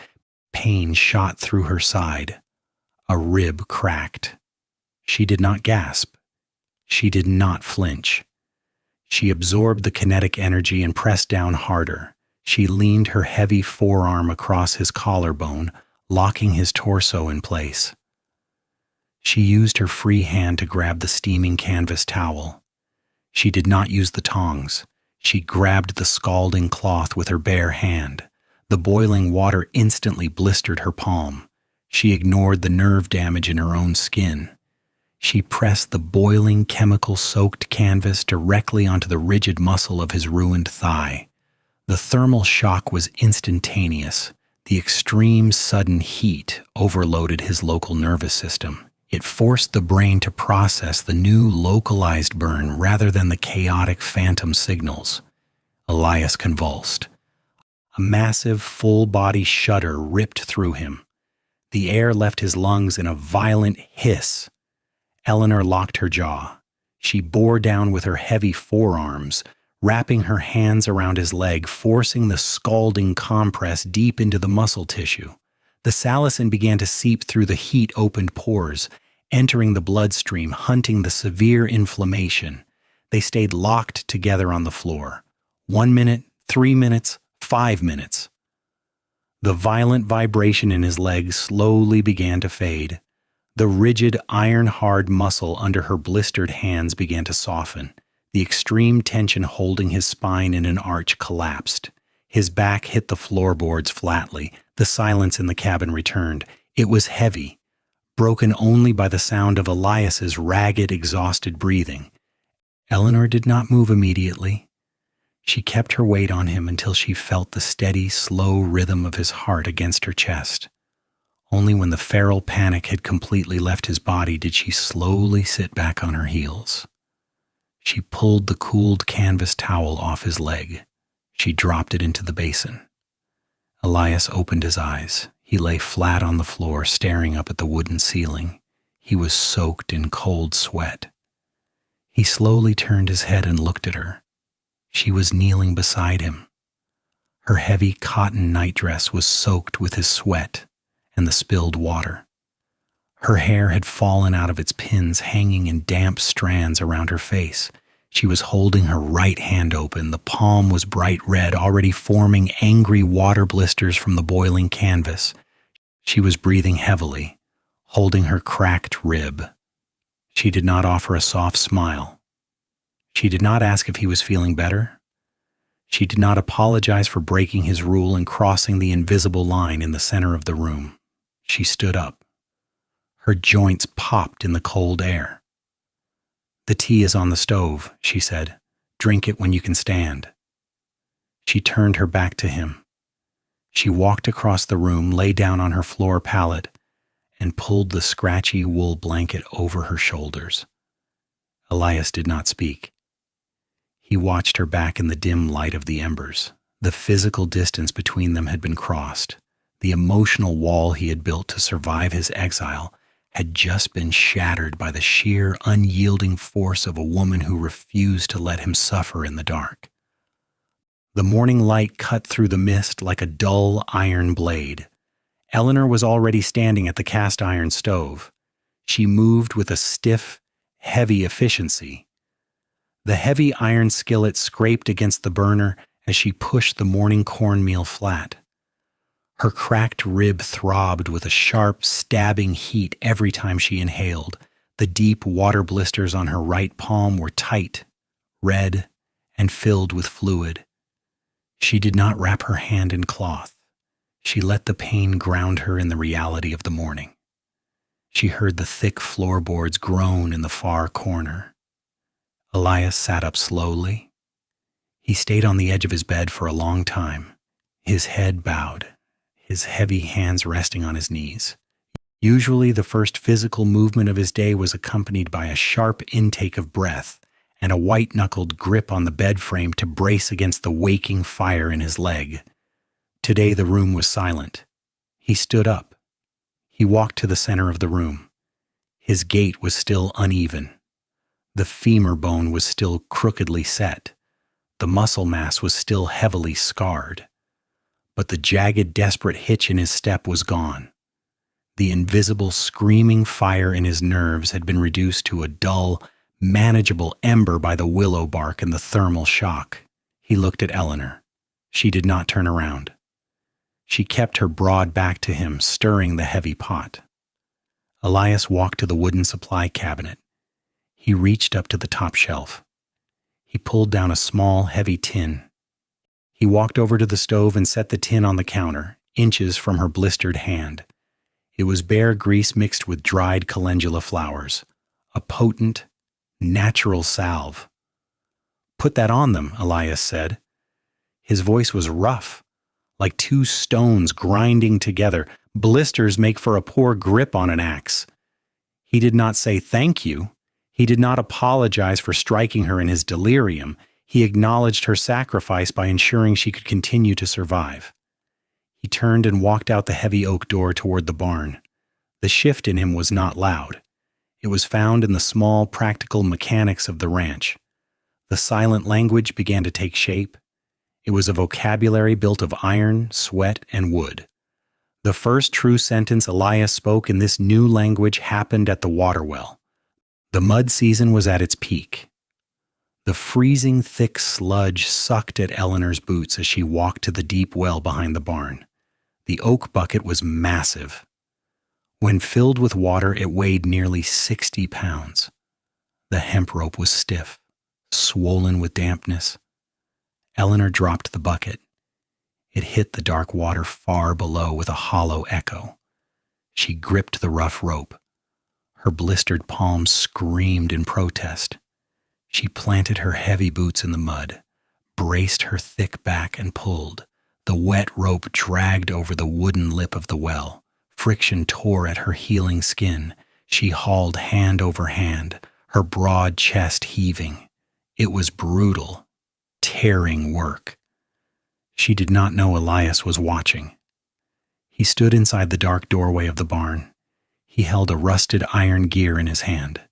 Pain shot through her side. A rib cracked. She did not gasp. She did not flinch. She absorbed the kinetic energy and pressed down harder. She leaned her heavy forearm across his collarbone, locking his torso in place. She used her free hand to grab the steaming canvas towel. She did not use the tongs. She grabbed the scalding cloth with her bare hand. The boiling water instantly blistered her palm. She ignored the nerve damage in her own skin. She pressed the boiling, chemical-soaked canvas directly onto the rigid muscle of his ruined thigh. The thermal shock was instantaneous. The extreme, sudden heat overloaded his local nervous system. It forced the brain to process the new localized burn rather than the chaotic phantom signals. Elias convulsed. A massive, full-body shudder ripped through him. The air left his lungs in a violent hiss. Eleanor locked her jaw. She bore down with her heavy forearms, wrapping her hands around his leg, forcing the scalding compress deep into the muscle tissue. The salicin began to seep through the heat-opened pores, entering the bloodstream, hunting the severe inflammation. They stayed locked together on the floor. 1 minute, 3 minutes, 5 minutes. The violent vibration in his legs slowly began to fade. The rigid, iron-hard muscle under her blistered hands began to soften. The extreme tension holding his spine in an arch collapsed. His back hit the floorboards flatly. The silence in the cabin returned. It was heavy, broken only by the sound of Elias's ragged, exhausted breathing. Eleanor did not move immediately. She kept her weight on him until she felt the steady, slow rhythm of his heart against her chest. Only when the feral panic had completely left his body did she slowly sit back on her heels. She pulled the cooled canvas towel off his leg. She dropped it into the basin. Elias opened his eyes. He lay flat on the floor, staring up at the wooden ceiling. He was soaked in cold sweat. He slowly turned his head and looked at her. She was kneeling beside him. Her heavy cotton nightdress was soaked with his sweat and the spilled water. Her hair had fallen out of its pins, hanging in damp strands around her face. She was holding her right hand open. The palm was bright red, already forming angry water blisters from the boiling canvas. She was breathing heavily, holding her cracked rib. She did not offer a soft smile. She did not ask if he was feeling better. She did not apologize for breaking his rule and crossing the invisible line in the center of the room. She stood up. Her joints popped in the cold air. "The tea is on the stove," she said. "Drink it when you can stand." She turned her back to him. She walked across the room, lay down on her floor pallet, and pulled the scratchy wool blanket over her shoulders. Elias did not speak. He watched her back in the dim light of the embers. The physical distance between them had been crossed. The emotional wall he had built to survive his exile had just been shattered by the sheer, unyielding force of a woman who refused to let him suffer in the dark. The morning light cut through the mist like a dull iron blade. Eleanor was already standing at the cast iron stove. She moved with a stiff, heavy efficiency. The heavy iron skillet scraped against the burner as she pushed the morning cornmeal flat. Her cracked rib throbbed with a sharp, stabbing heat every time she inhaled. The deep water blisters on her right palm were tight, red, and filled with fluid. She did not wrap her hand in cloth. She let the pain ground her in the reality of the morning. She heard the thick floorboards groan in the far corner. Elias sat up slowly. He stayed on the edge of his bed for a long time, his head bowed, his heavy hands resting on his knees. Usually the first physical movement of his day was accompanied by a sharp intake of breath and a white-knuckled grip on the bed frame to brace against the waking fire in his leg. Today the room was silent. He stood up. He walked to the center of the room. His gait was still uneven. The femur bone was still crookedly set. The muscle mass was still heavily scarred. But the jagged, desperate hitch in his step was gone. The invisible, screaming fire in his nerves had been reduced to a dull, manageable ember by the willow bark and the thermal shock. He looked at Eleanor. She did not turn around. She kept her broad back to him, stirring the heavy pot. Elias walked to the wooden supply cabinet. He reached up to the top shelf. He pulled down a small, heavy tin. He walked over to the stove and set the tin on the counter, inches from her blistered hand. It was bear grease mixed with dried calendula flowers, a potent, natural salve. "Put that on them," Elias said. His voice was rough, like two stones grinding together. Blisters make for a poor grip on an axe. He did not say thank you. He did not apologize for striking her in his delirium. He acknowledged her sacrifice by ensuring she could continue to survive. He turned and walked out the heavy oak door toward the barn. The shift in him was not loud. It was found in the small, practical mechanics of the ranch. The silent language began to take shape. It was a vocabulary built of iron, sweat, and wood. The first true sentence Elias spoke in this new language happened at the water well. The mud season was at its peak. The freezing thick sludge sucked at Eleanor's boots as she walked to the deep well behind the barn. The oak bucket was massive. When filled with water, it weighed nearly 60 pounds. The hemp rope was stiff, swollen with dampness. Eleanor dropped the bucket. It hit the dark water far below with a hollow echo. She gripped the rough rope. Her blistered palms screamed in protest. She planted her heavy boots in the mud, braced her thick back and pulled. The wet rope dragged over the wooden lip of the well. Friction tore at her healing skin. She hauled hand over hand, her broad chest heaving. It was brutal, tearing work. She did not know Elias was watching. He stood inside the dark doorway of the barn. He held a rusted iron gear in his hand.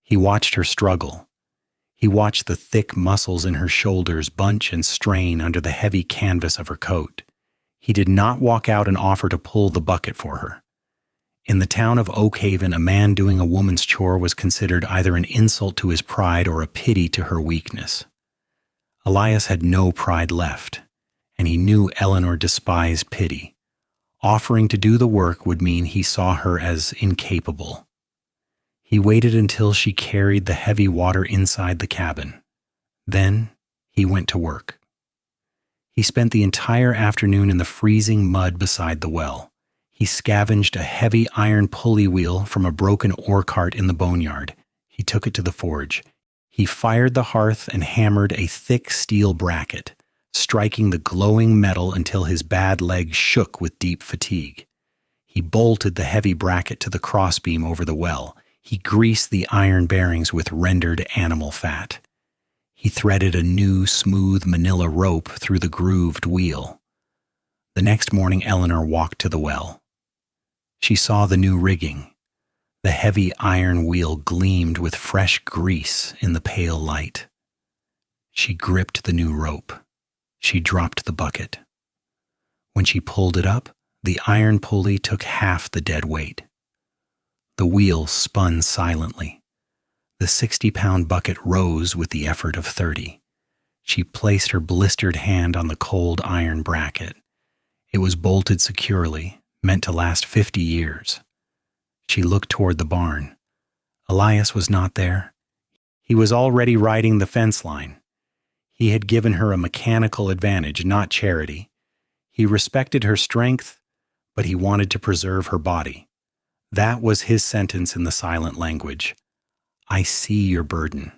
He watched her struggle. He watched the thick muscles in her shoulders bunch and strain under the heavy canvas of her coat. He did not walk out and offer to pull the bucket for her. In the town of Oakhaven, a man doing a woman's chore was considered either an insult to his pride or a pity to her weakness. Elias had no pride left, and he knew Eleanor despised pity. Offering to do the work would mean he saw her as incapable. He waited until she carried the heavy water inside the cabin. Then he went to work. He spent the entire afternoon in the freezing mud beside the well. He scavenged a heavy iron pulley wheel from a broken ore cart in the boneyard. He took it to the forge. He fired the hearth and hammered a thick steel bracket, striking the glowing metal until his bad legs shook with deep fatigue. He bolted the heavy bracket to the crossbeam over the well. He greased the iron bearings with rendered animal fat. He threaded a new, smooth manila rope through the grooved wheel. The next morning, Eleanor walked to the well. She saw the new rigging. The heavy iron wheel gleamed with fresh grease in the pale light. She gripped the new rope. She dropped the bucket. When she pulled it up, the iron pulley took half the dead weight. The wheel spun silently. The 60-pound bucket rose with the effort of 30. She placed her blistered hand on the cold iron bracket. It was bolted securely, meant to last 50 years. She looked toward the barn. Elias was not there. He was already riding the fence line. He had given her a mechanical advantage, not charity. He respected her strength, but he wanted to preserve her body. That was his sentence in the silent language. I see your burden.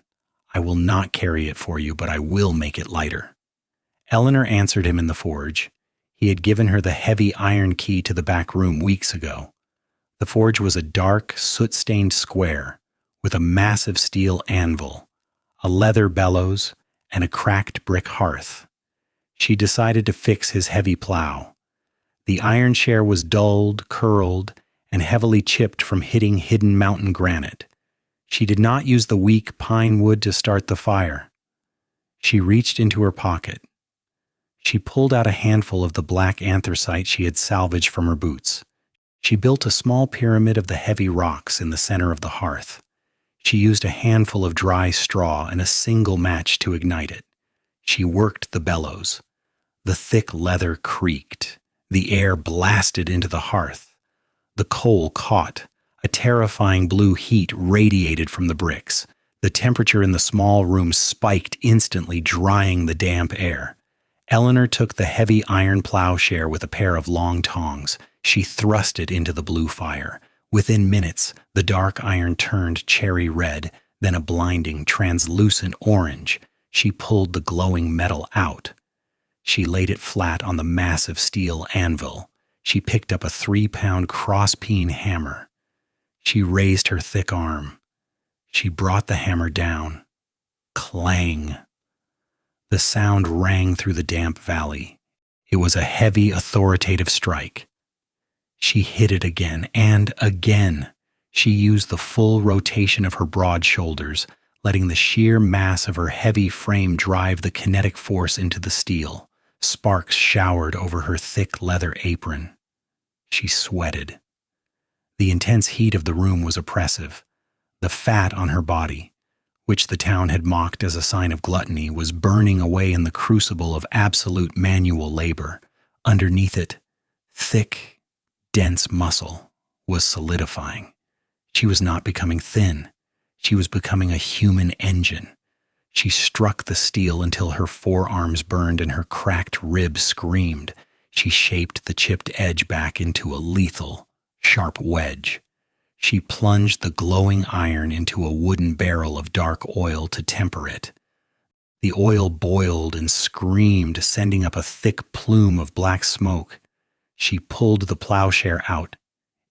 I will not carry it for you, but I will make it lighter. Eleanor answered him in the forge. He had given her the heavy iron key to the back room weeks ago. The forge was a dark, soot-stained square with a massive steel anvil, a leather bellows, and a cracked brick hearth. She decided to fix his heavy plow. The iron share was dulled, curled, and heavily chipped from hitting hidden mountain granite. She did not use the weak pine wood to start the fire. She reached into her pocket. She pulled out a handful of the black anthracite she had salvaged from her boots. She built a small pyramid of the heavy rocks in the center of the hearth. She used a handful of dry straw and a single match to ignite it. She worked the bellows. The thick leather creaked. The air blasted into the hearth. The coal caught. A terrifying blue heat radiated from the bricks. The temperature in the small room spiked instantly, drying the damp air. Eleanor took the heavy iron plowshare with a pair of long tongs. She thrust it into the blue fire. Within minutes, the dark iron turned cherry red, then a blinding, translucent orange. She pulled the glowing metal out. She laid it flat on the massive steel anvil. She picked up a 3-pound cross-peen hammer. She raised her thick arm. She brought the hammer down. Clang. The sound rang through the damp valley. It was a heavy, authoritative strike. She hit it again and again. She used the full rotation of her broad shoulders, letting the sheer mass of her heavy frame drive the kinetic force into the steel. Sparks showered over her thick leather apron. She sweated. The intense heat of the room was oppressive. The fat on her body, which the town had mocked as a sign of gluttony, was burning away in the crucible of absolute manual labor. Underneath it, thick, dense muscle was solidifying. She was not becoming thin. She was becoming a human engine. She struck the steel until her forearms burned and her cracked ribs screamed. She shaped the chipped edge back into a lethal, sharp wedge. She plunged the glowing iron into a wooden barrel of dark oil to temper it. The oil boiled and screamed, sending up a thick plume of black smoke. She pulled the plowshare out.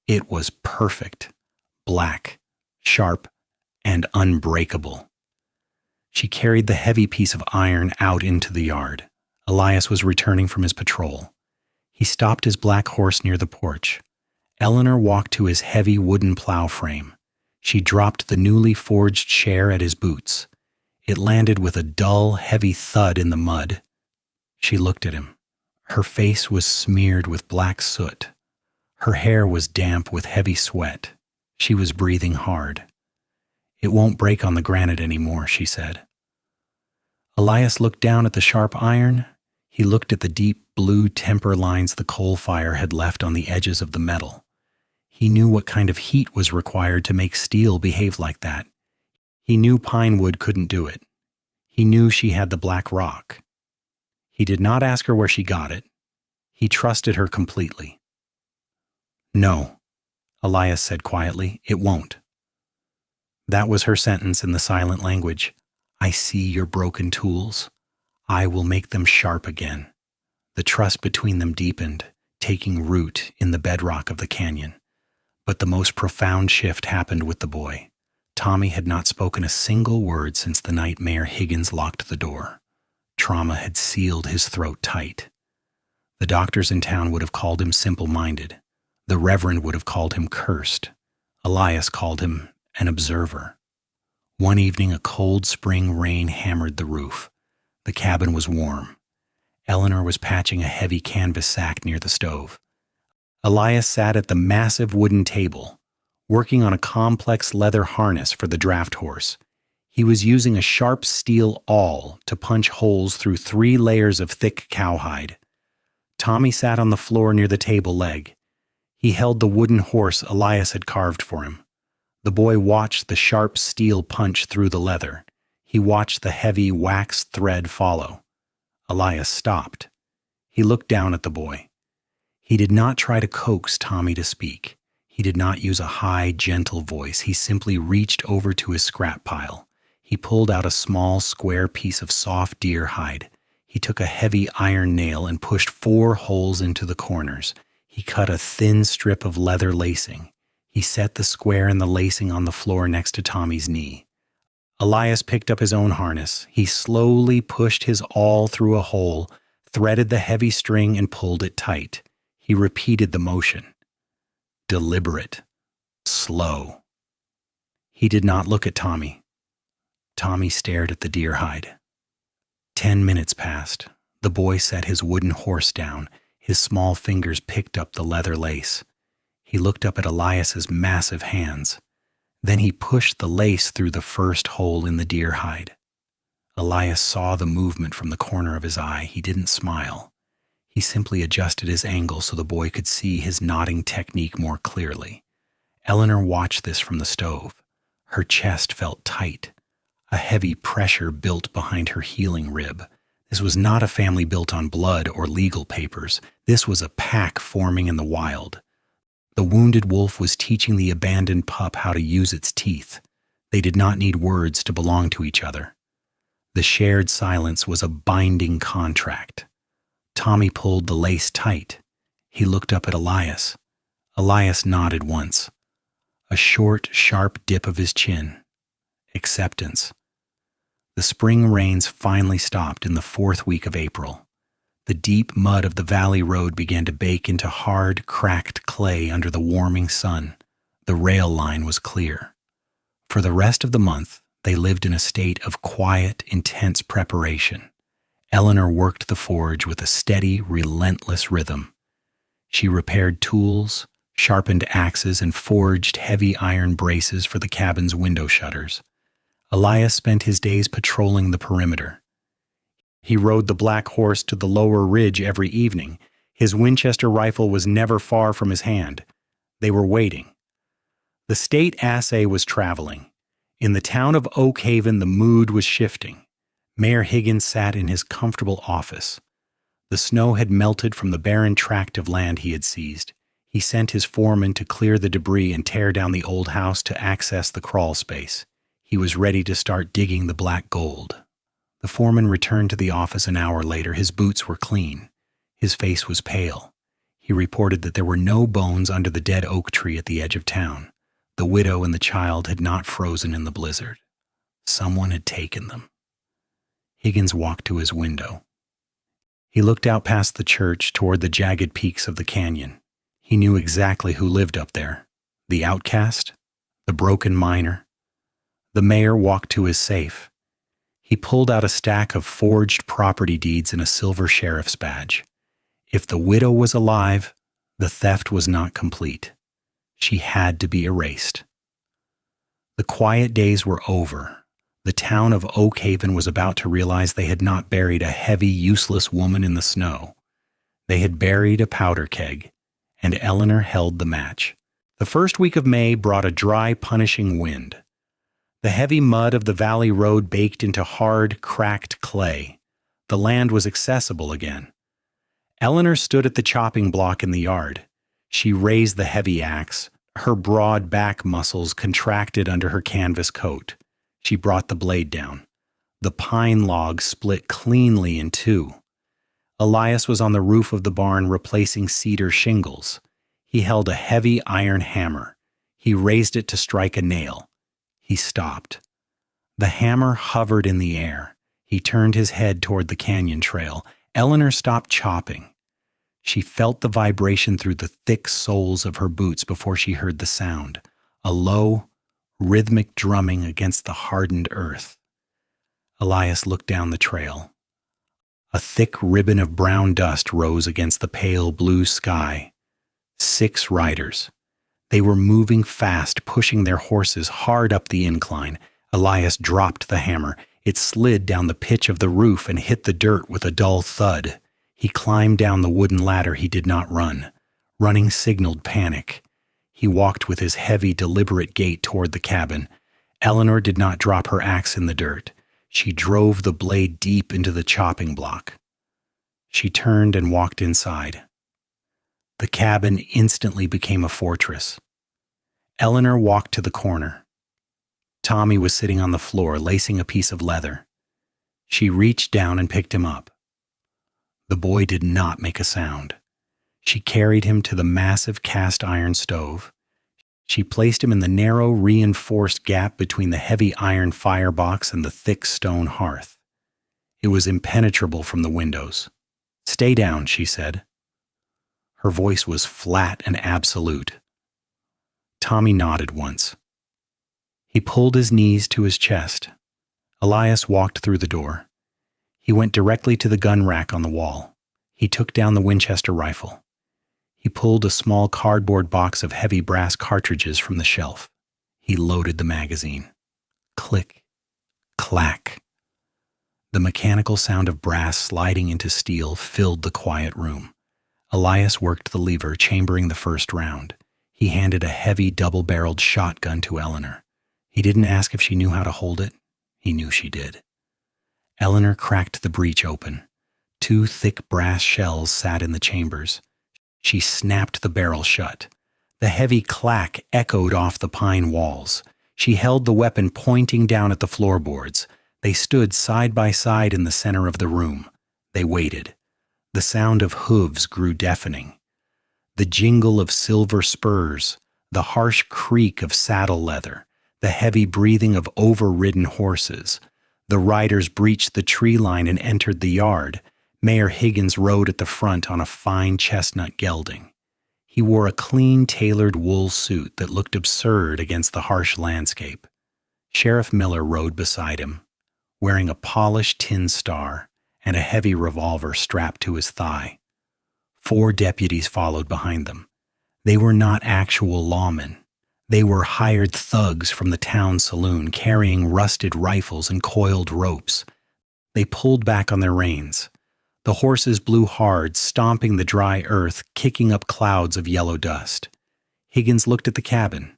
It was perfect, black, sharp, and unbreakable. She carried the heavy piece of iron out into the yard. Elias was returning from his patrol. He stopped his black horse near the porch. Eleanor walked to his heavy wooden plow frame. She dropped the newly forged share at his boots. It landed with a dull, heavy thud in the mud. She looked at him. Her face was smeared with black soot. Her hair was damp with heavy sweat. She was breathing hard. "It won't break on the granite anymore," she said. Elias looked down at the sharp iron. He looked at the deep blue temper lines the coal fire had left on the edges of the metal. He knew what kind of heat was required to make steel behave like that. He knew pine wood couldn't do it. He knew she had the black rock. He did not ask her where she got it. He trusted her completely. "No," Elias said quietly, "it won't." That was her sentence in the silent language. "I see your broken tools. I will make them sharp again." The trust between them deepened, taking root in the bedrock of the canyon. But the most profound shift happened with the boy. Tommy had not spoken a single word since the night Mayor Higgins locked the door. Trauma had sealed his throat tight. The doctors in town would have called him simple-minded. The Reverend would have called him cursed. Elias called him an observer. One evening, a cold spring rain hammered the roof. The cabin was warm. Eleanor was patching a heavy canvas sack near the stove. Elias sat at the massive wooden table, working on a complex leather harness for the draft horse. He was using a sharp steel awl to punch holes through 3 layers of thick cowhide. Tommy sat on the floor near the table leg. He held the wooden horse Elias had carved for him. The boy watched the sharp steel punch through the leather. He watched the heavy waxed thread follow. Elias stopped. He looked down at the boy. He did not try to coax Tommy to speak. He did not use a high, gentle voice. He simply reached over to his scrap pile. He pulled out a small, square piece of soft deer hide. He took a heavy iron nail and pushed 4 holes into the corners. He cut a thin strip of leather lacing. He set the square and the lacing on the floor next to Tommy's knee. Elias picked up his own harness. He slowly pushed his awl through a hole, threaded the heavy string, and pulled it tight. He repeated the motion. Deliberate. Slow. He did not look at Tommy. Tommy stared at the deer hide. 10 minutes passed. The boy set his wooden horse down. His small fingers picked up the leather lace. He looked up at Elias's massive hands. Then he pushed the lace through the first hole in the deer hide. Elias saw the movement from the corner of his eye. He didn't smile. He simply adjusted his angle so the boy could see his knotting technique more clearly. Eleanor watched this from the stove. Her chest felt tight. A heavy pressure built behind her healing rib. This was not a family built on blood or legal papers. This was a pack forming in the wild. The wounded wolf was teaching the abandoned pup how to use its teeth. They did not need words to belong to each other. The shared silence was a binding contract. Tommy pulled the lace tight. He looked up at Elias. Elias nodded once. A short, sharp dip of his chin. Acceptance. The spring rains finally stopped in the 4th week of April. The deep mud of the valley road began to bake into hard, cracked clay under the warming sun. The rail line was clear. For the rest of the month, they lived in a state of quiet, intense preparation. Eleanor worked the forge with a steady, relentless rhythm. She repaired tools, sharpened axes, and forged heavy iron braces for the cabin's window shutters. Elias spent his days patrolling the perimeter. He rode the black horse to the lower ridge every evening. His Winchester rifle was never far from his hand. They were waiting. The state assay was traveling. In the town of Oakhaven, the mood was shifting. Mayor Higgins sat in his comfortable office. The snow had melted from the barren tract of land he had seized. He sent his foreman to clear the debris and tear down the old house to access the crawl space. He was ready to start digging the black gold. The foreman returned to the office an hour later. His boots were clean. His face was pale. He reported that there were no bones under the dead oak tree at the edge of town. The widow and the child had not frozen in the blizzard. Someone had taken them. Higgins walked to his window. He looked out past the church toward the jagged peaks of the canyon. He knew exactly who lived up there. The outcast, the broken miner. The mayor walked to his safe. He pulled out a stack of forged property deeds and a silver sheriff's badge. If the widow was alive, the theft was not complete. She had to be erased. The quiet days were over. The town of Oakhaven was about to realize they had not buried a heavy, useless woman in the snow. They had buried a powder keg, and Eleanor held the match. The first week of May brought a dry, punishing wind. The heavy mud of the valley road baked into hard, cracked clay. The land was accessible again. Eleanor stood at the chopping block in the yard. She raised the heavy axe. Her broad back muscles contracted under her canvas coat. She brought the blade down. The pine log split cleanly in two. Elias was on the roof of the barn replacing cedar shingles. He held a heavy iron hammer. He raised it to strike a nail. He stopped. The hammer hovered in the air. He turned his head toward the canyon trail. Eleanor stopped chopping. She felt the vibration through the thick soles of her boots before she heard the sound, a low, rhythmic drumming against the hardened earth. Elias looked down the trail. A thick ribbon of brown dust rose against the pale blue sky. 6 riders. They were moving fast, pushing their horses hard up the incline. Elias dropped the hammer. It slid down the pitch of the roof and hit the dirt with a dull thud. He climbed down the wooden ladder. He did not run. Running signaled panic. He walked with his heavy, deliberate gait toward the cabin. Eleanor did not drop her axe in the dirt. She drove the blade deep into the chopping block. She turned and walked inside. The cabin instantly became a fortress. Eleanor walked to the corner. Tommy was sitting on the floor, lacing a piece of leather. She reached down and picked him up. The boy did not make a sound. She carried him to the massive cast iron stove. She placed him in the narrow, reinforced gap between the heavy iron firebox and the thick stone hearth. It was impenetrable from the windows. "Stay down," she said. Her voice was flat and absolute. Tommy nodded once. He pulled his knees to his chest. Elias walked through the door. He went directly to the gun rack on the wall. He took down the Winchester rifle. He pulled a small cardboard box of heavy brass cartridges from the shelf. He loaded the magazine. Click, clack. The mechanical sound of brass sliding into steel filled the quiet room. Elias worked the lever, chambering the first round. He handed a heavy, double-barreled shotgun to Eleanor. He didn't ask if she knew how to hold it. He knew she did. Eleanor cracked the breech open. 2 thick brass shells sat in the chambers. She snapped the barrel shut. The heavy clack echoed off the pine walls. She held the weapon pointing down at the floorboards. They stood side by side in the center of the room. They waited. The sound of hooves grew deafening. The jingle of silver spurs, the harsh creak of saddle leather, the heavy breathing of overridden horses. The riders breached the tree line and entered the yard. Mayor Higgins rode at the front on a fine chestnut gelding. He wore a clean, tailored wool suit that looked absurd against the harsh landscape. Sheriff Miller rode beside him, wearing a polished tin star and a heavy revolver strapped to his thigh. 4 deputies followed behind them. They were not actual lawmen. They were hired thugs from the town saloon, carrying rusted rifles and coiled ropes. They pulled back on their reins. The horses blew hard, stomping the dry earth, kicking up clouds of yellow dust. Higgins looked at the cabin.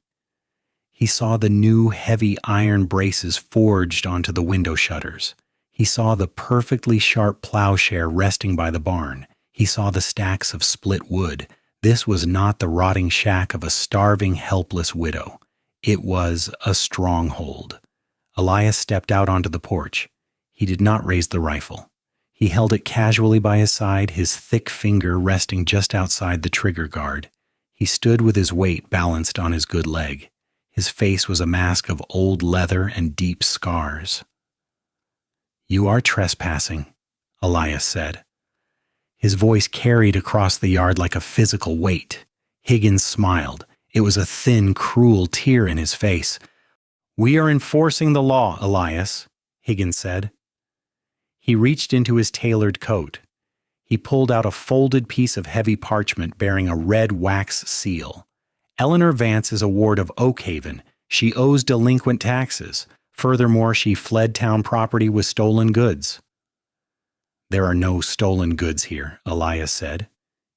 He saw the new heavy iron braces forged onto the window shutters. He saw the perfectly sharp plowshare resting by the barn. He saw the stacks of split wood. This was not the rotting shack of a starving, helpless widow. It was a stronghold. Elias stepped out onto the porch. He did not raise the rifle. He held it casually by his side, his thick finger resting just outside the trigger guard. He stood with his weight balanced on his good leg. His face was a mask of old leather and deep scars. "You are trespassing," Elias said. His voice carried across the yard like a physical weight. Higgins smiled. It was a thin, cruel tear in his face. "We are enforcing the law, Elias," Higgins said. He reached into his tailored coat. He pulled out a folded piece of heavy parchment bearing a red wax seal. Eleanor Vance is a ward of Oakhaven. She owes delinquent taxes. Furthermore, she fled town property with stolen goods. There are no stolen goods here, Elias said.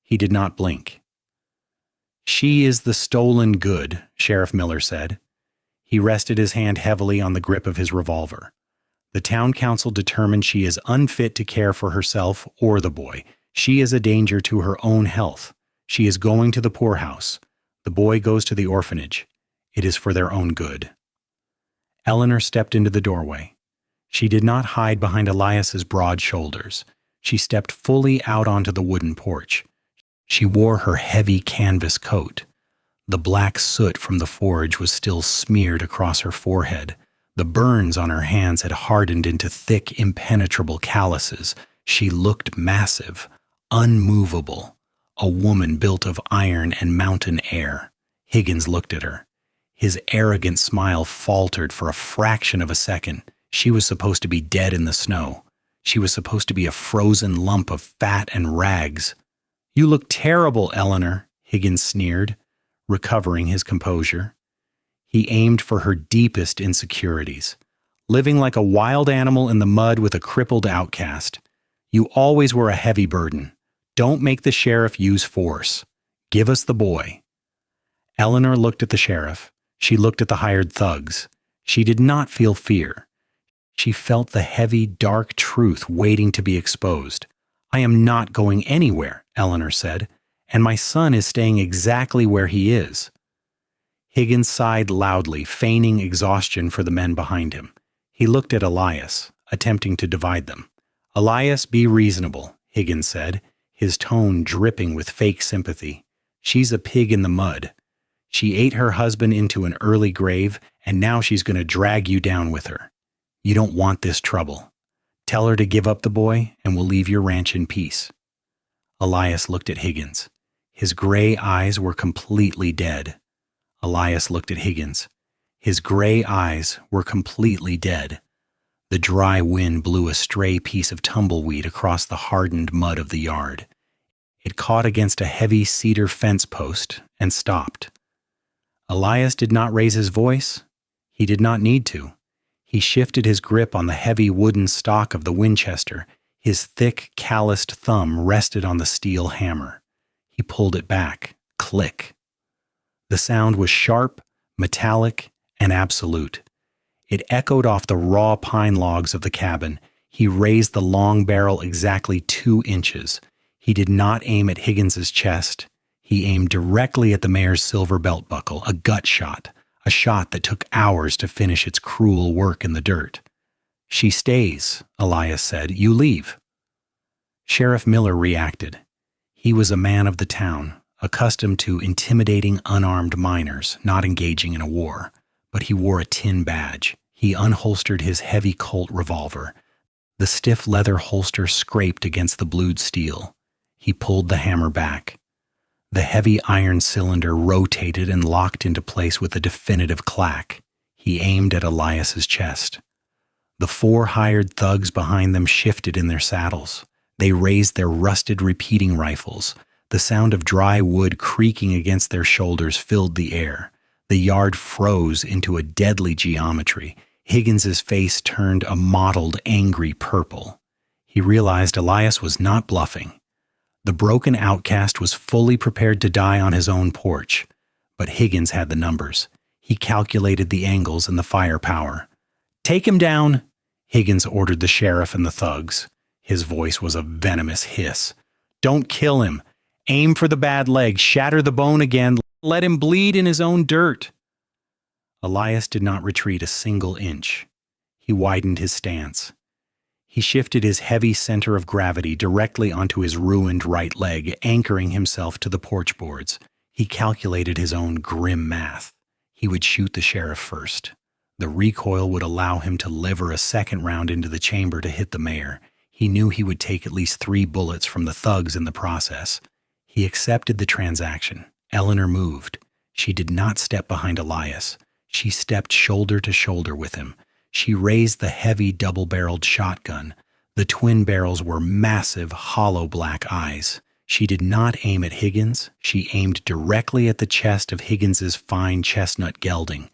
He did not blink. She is the stolen good, Sheriff Miller said. He rested his hand heavily on the grip of his revolver. The town council determined she is unfit to care for herself or the boy. She is a danger to her own health. She is going to the poorhouse. The boy goes to the orphanage. It is for their own good. Eleanor stepped into the doorway. She did not hide behind Elias's broad shoulders. She stepped fully out onto the wooden porch. She wore her heavy canvas coat. The black soot from the forge was still smeared across her forehead. The burns on her hands had hardened into thick, impenetrable calluses. She looked massive, unmovable, a woman built of iron and mountain air. Higgins looked at her. His arrogant smile faltered for a fraction of a second. She was supposed to be dead in the snow. She was supposed to be a frozen lump of fat and rags. "You look terrible, Eleanor," Higgins sneered, recovering his composure. He aimed for her deepest insecurities. "Living like a wild animal in the mud with a crippled outcast. You always were a heavy burden. Don't make the sheriff use force. Give us the boy." Eleanor looked at the sheriff. She looked at the hired thugs. She did not feel fear. She felt the heavy, dark truth waiting to be exposed. "I am not going anywhere," Eleanor said, "and my son is staying exactly where he is." Higgins sighed loudly, feigning exhaustion for the men behind him. He looked at Elias, attempting to divide them. "Elias, be reasonable," Higgins said, his tone dripping with fake sympathy. "She's a pig in the mud. She ate her husband into an early grave, and now she's going to drag you down with her. You don't want this trouble. Tell her to give up the boy, and we'll leave your ranch in peace." Elias looked at Higgins. His gray eyes were completely dead. Elias looked at Higgins. His gray eyes were completely dead. The dry wind blew a stray piece of tumbleweed across the hardened mud of the yard. It caught against a heavy cedar fence post and stopped. Elias did not raise his voice. He did not need to. He shifted his grip on the heavy wooden stock of the Winchester. His thick, calloused thumb rested on the steel hammer. He pulled it back. Click. The sound was sharp, metallic, and absolute. It echoed off the raw pine logs of the cabin. He raised the long barrel exactly 2 inches. He did not aim at Higgins's chest. He aimed directly at the mayor's silver belt buckle, a gut shot, a shot that took hours to finish its cruel work in the dirt. "She stays," Elias said. "You leave." Sheriff Miller reacted. He was a man of the town, accustomed to intimidating unarmed minors, not engaging in a war. But he wore a tin badge. He unholstered his heavy Colt revolver. The stiff leather holster scraped against the blued steel. He pulled the hammer back. The heavy iron cylinder rotated and locked into place with a definitive clack. He aimed at Elias's chest. The 4 hired thugs behind them shifted in their saddles. They raised their rusted repeating rifles. The sound of dry wood creaking against their shoulders filled the air. The yard froze into a deadly geometry. Higgins's face turned a mottled, angry purple. He realized Elias was not bluffing. The broken outcast was fully prepared to die on his own porch. But Higgins had the numbers. He calculated the angles and the firepower. "Take him down," Higgins ordered the sheriff and the thugs. His voice was a venomous hiss. "Don't kill him. Aim for the bad leg. Shatter the bone again. Let him bleed in his own dirt." Elias did not retreat a single inch. He widened his stance. He shifted his heavy center of gravity directly onto his ruined right leg, anchoring himself to the porch boards. He calculated his own grim math. He would shoot the sheriff first. The recoil would allow him to lever a second round into the chamber to hit the mayor. He knew he would take at least 3 bullets from the thugs in the process. He accepted the transaction. Eleanor moved. She did not step behind Elias. She stepped shoulder to shoulder with him. She raised the heavy double-barreled shotgun. The twin barrels were massive, hollow black eyes. She did not aim at Higgins. She aimed directly at the chest of Higgins's fine chestnut gelding.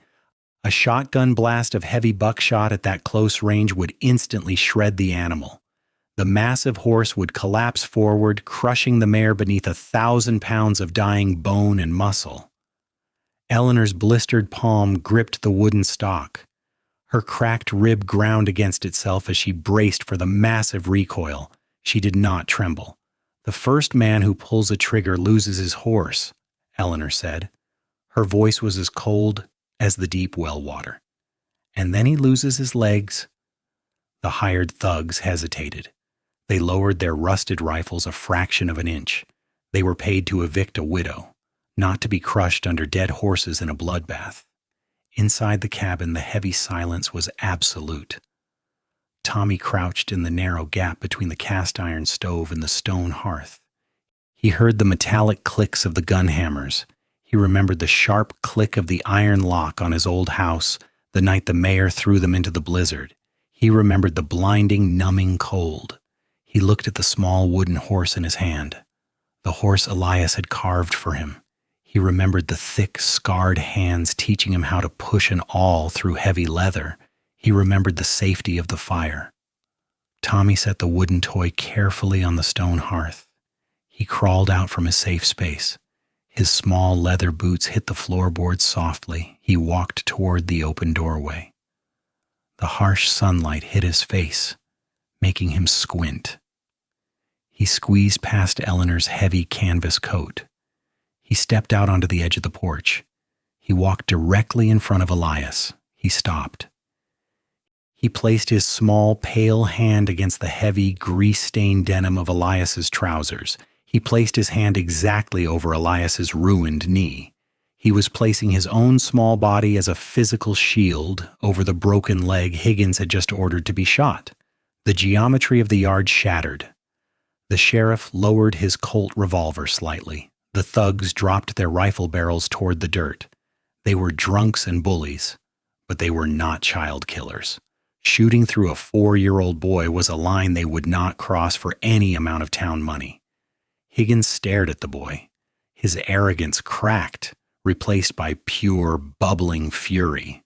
A shotgun blast of heavy buckshot at that close range would instantly shred the animal. The massive horse would collapse forward, crushing the mare beneath 1,000 pounds of dying bone and muscle. Eleanor's blistered palm gripped the wooden stock. Her cracked rib ground against itself as she braced for the massive recoil. She did not tremble. "The first man who pulls a trigger loses his horse," Eleanor said. Her voice was as cold as the deep well water. "And then he loses his legs." The hired thugs hesitated. They lowered their rusted rifles a fraction of an inch. They were paid to evict a widow, not to be crushed under dead horses in a bloodbath. Inside the cabin, the heavy silence was absolute. Tommy crouched in the narrow gap between the cast-iron stove and the stone hearth. He heard the metallic clicks of the gun hammers. He remembered the sharp click of the iron lock on his old house the night the mayor threw them into the blizzard. He remembered the blinding, numbing cold. He looked at the small wooden horse in his hand, the horse Elias had carved for him. He remembered the thick, scarred hands teaching him how to push an awl through heavy leather. He remembered the safety of the fire. Tommy set the wooden toy carefully on the stone hearth. He crawled out from his safe space. His small leather boots hit the floorboards softly. He walked toward the open doorway. The harsh sunlight hit his face, making him squint. He squeezed past Eleanor's heavy canvas coat. He stepped out onto the edge of the porch. He walked directly in front of Elias. He stopped. He placed his small, pale hand against the heavy, grease-stained denim of Elias's trousers. He placed his hand exactly over Elias's ruined knee. He was placing his own small body as a physical shield over the broken leg Higgins had just ordered to be shot. The geometry of the yard shattered. The sheriff lowered his Colt revolver slightly. The thugs dropped their rifle barrels toward the dirt. They were drunks and bullies, but they were not child killers. Shooting through a 4-year-old boy was a line they would not cross for any amount of town money. Higgins stared at the boy. His arrogance cracked, replaced by pure, bubbling fury.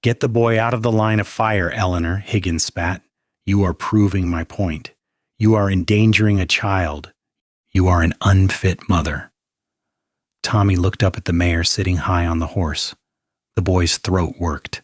"Get the boy out of the line of fire, Eleanor," Higgins spat. "You are proving my point. You are endangering a child. You are an unfit mother." Tommy looked up at the mayor sitting high on the horse. The boy's throat worked.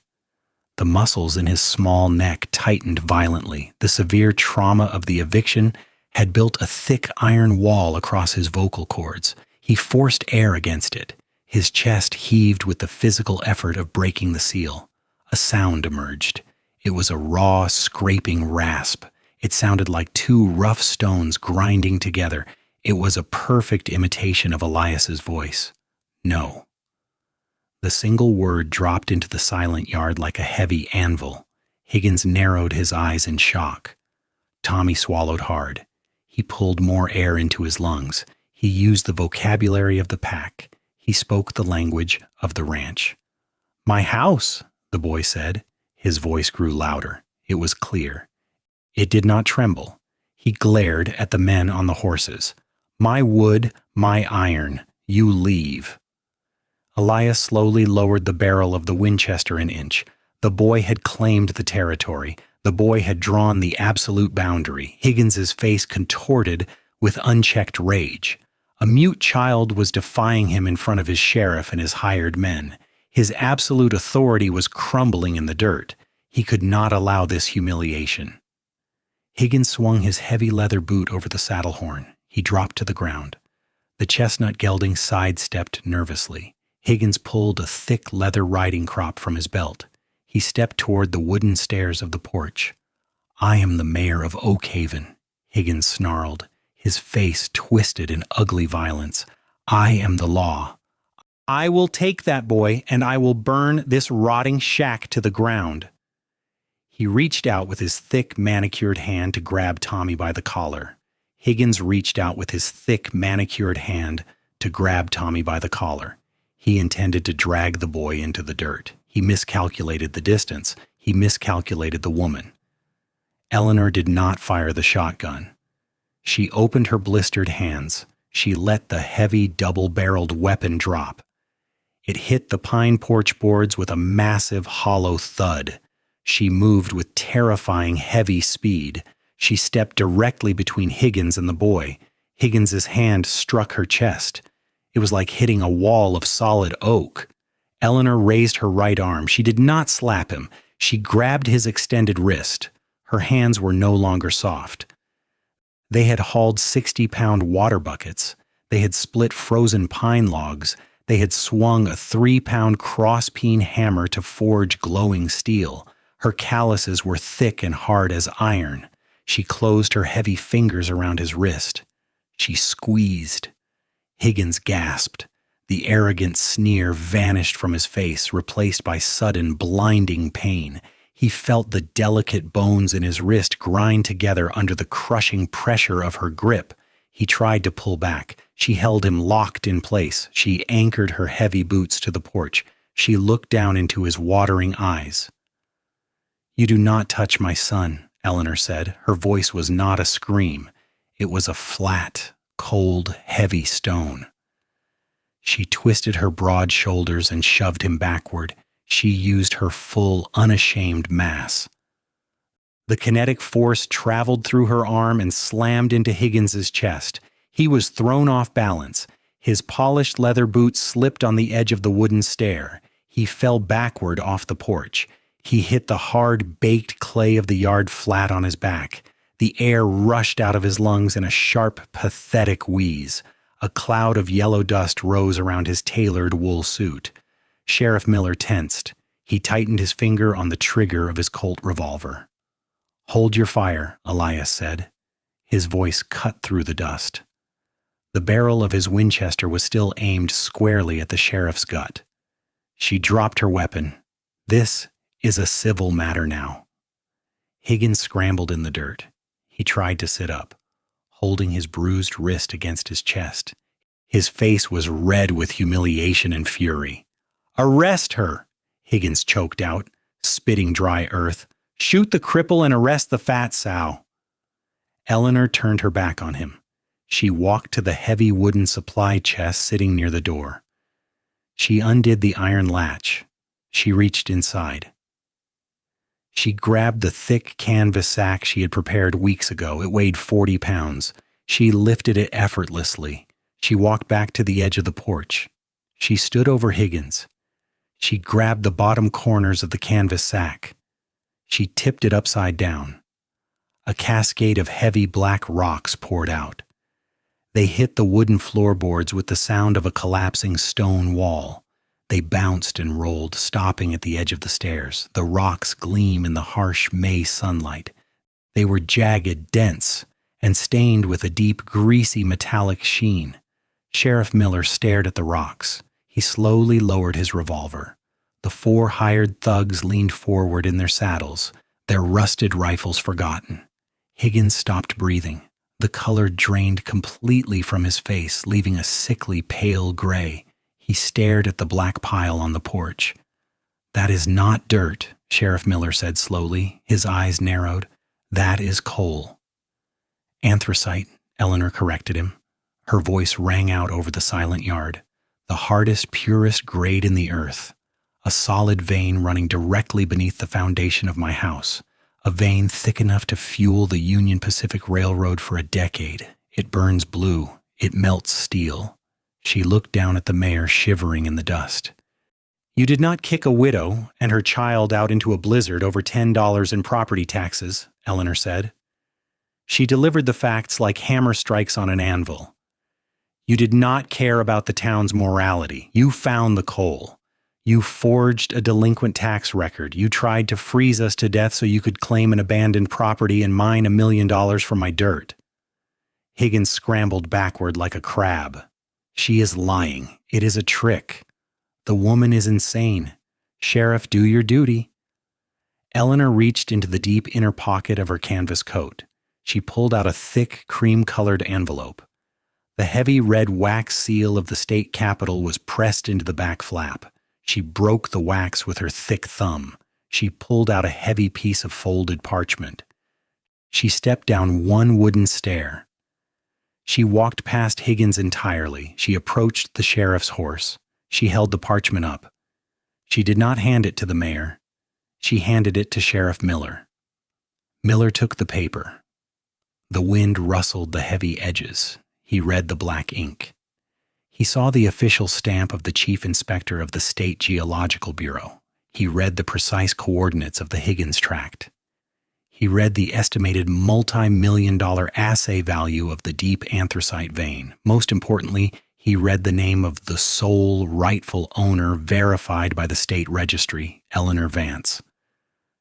The muscles in his small neck tightened violently. The severe trauma of the eviction had built a thick iron wall across his vocal cords. He forced air against it. His chest heaved with the physical effort of breaking the seal. A sound emerged. It was a raw, scraping rasp. It sounded like two rough stones grinding together. It was a perfect imitation of Elias's voice. "No." The single word dropped into the silent yard like a heavy anvil. Higgins narrowed his eyes in shock. Tommy swallowed hard. He pulled more air into his lungs. He used the vocabulary of the pack. He spoke the language of the ranch. "My house," the boy said. His voice grew louder. It was clear. It did not tremble. He glared at the men on the horses. "My wood, my iron. You leave." Elias slowly lowered the barrel of the Winchester an inch. The boy had claimed the territory. The boy had drawn the absolute boundary. Higgins's face contorted with unchecked rage. A mute child was defying him in front of his sheriff and his hired men. His absolute authority was crumbling in the dirt. He could not allow this humiliation. Higgins swung his heavy leather boot over the saddle horn. He dropped to the ground. The chestnut gelding sidestepped nervously. Higgins pulled a thick leather riding crop from his belt. He stepped toward the wooden stairs of the porch. "I am the mayor of Oakhaven," Higgins snarled, his face twisted in ugly violence. "I am the law. I will take that boy, and I will burn this rotting shack to the ground." He reached out with his thick, manicured hand to grab Tommy by the collar. Higgins reached out with his thick, manicured hand to grab Tommy by the collar. He intended to drag the boy into the dirt. He miscalculated the distance. He miscalculated the woman. Eleanor did not fire the shotgun. She opened her blistered hands. She let the heavy double-barreled weapon drop. It hit the pine porch boards with a massive hollow thud. She moved with terrifying heavy speed. She stepped directly between Higgins and the boy. Higgins's hand struck her chest. It was like hitting a wall of solid oak. Eleanor raised her right arm. She did not slap him. She grabbed his extended wrist. Her hands were no longer soft. They had hauled 60-pound water buckets. They had split frozen pine logs. They had swung a 3-pound cross-peen hammer to forge glowing steel. Her calluses were thick and hard as iron. She closed her heavy fingers around his wrist. She squeezed. Higgins gasped. The arrogant sneer vanished from his face, replaced by sudden, blinding pain. He felt the delicate bones in his wrist grind together under the crushing pressure of her grip. He tried to pull back. She held him locked in place. She anchored her heavy boots to the porch. She looked down into his watering eyes. "You do not touch my son," Eleanor said. Her voice was not a scream. It was a flat, cold, heavy stone. She twisted her broad shoulders and shoved him backward. She used her full, unashamed mass. The kinetic force traveled through her arm and slammed into Higgins's chest. He was thrown off balance. His polished leather boots slipped on the edge of the wooden stair. He fell backward off the porch. He hit the hard, baked clay of the yard flat on his back. The air rushed out of his lungs in a sharp, pathetic wheeze. A cloud of yellow dust rose around his tailored wool suit. Sheriff Miller tensed. He tightened his finger on the trigger of his Colt revolver. "Hold your fire," Elias said. His voice cut through the dust. The barrel of his Winchester was still aimed squarely at the sheriff's gut. She dropped her weapon. "This is a civil matter now." Higgins scrambled in the dirt. He tried to sit up, holding his bruised wrist against his chest. His face was red with humiliation and fury. "Arrest her!" Higgins choked out, spitting dry earth. "Shoot the cripple and arrest the fat sow." Eleanor turned her back on him. She walked to the heavy wooden supply chest sitting near the door. She undid the iron latch. She reached inside. She grabbed the thick canvas sack she had prepared weeks ago. It weighed 40 pounds. She lifted it effortlessly. She walked back to the edge of the porch. She stood over Higgins. She grabbed the bottom corners of the canvas sack. She tipped it upside down. A cascade of heavy black rocks poured out. They hit the wooden floorboards with the sound of a collapsing stone wall. They bounced and rolled, stopping at the edge of the stairs. The rocks gleam in the harsh May sunlight. They were jagged, dense, and stained with a deep, greasy metallic sheen. Sheriff Miller stared at the rocks. He slowly lowered his revolver. The 4 hired thugs leaned forward in their saddles, their rusted rifles forgotten. Higgins stopped breathing. The color drained completely from his face, leaving a sickly pale gray. He stared at the black pile on the porch. "That is not dirt," Sheriff Miller said slowly. His eyes narrowed. "That is coal." "Anthracite," Eleanor corrected him. Her voice rang out over the silent yard. "The hardest, purest grade in the earth. A solid vein running directly beneath the foundation of my house. A vein thick enough to fuel the Union Pacific Railroad for a decade. It burns blue. It melts steel." She looked down at the mayor shivering in the dust. "You did not kick a widow and her child out into a blizzard over $10 in property taxes," Eleanor said. She delivered the facts like hammer strikes on an anvil. "You did not care about the town's morality. You found the coal. You forged a delinquent tax record. You tried to freeze us to death so you could claim an abandoned property and mine $1 million from my dirt." Higgins scrambled backward like a crab. "She is lying. It is a trick. The woman is insane. Sheriff, do your duty." Eleanor reached into the deep inner pocket of her canvas coat. She pulled out a thick, cream-colored envelope. The heavy red wax seal of the state capitol was pressed into the back flap. She broke the wax with her thick thumb. She pulled out a heavy piece of folded parchment. She stepped down one wooden stair. She walked past Higgins entirely. She approached the sheriff's horse. She held the parchment up. She did not hand it to the mayor. She handed it to Sheriff Miller. Miller took the paper. The wind rustled the heavy edges. He read the black ink. He saw the official stamp of the chief inspector of the State Geological Bureau. He read the precise coordinates of the Higgins tract. He read the estimated multi-million-dollar assay value of the deep anthracite vein. Most importantly, he read the name of the sole rightful owner verified by the state registry, Eleanor Vance.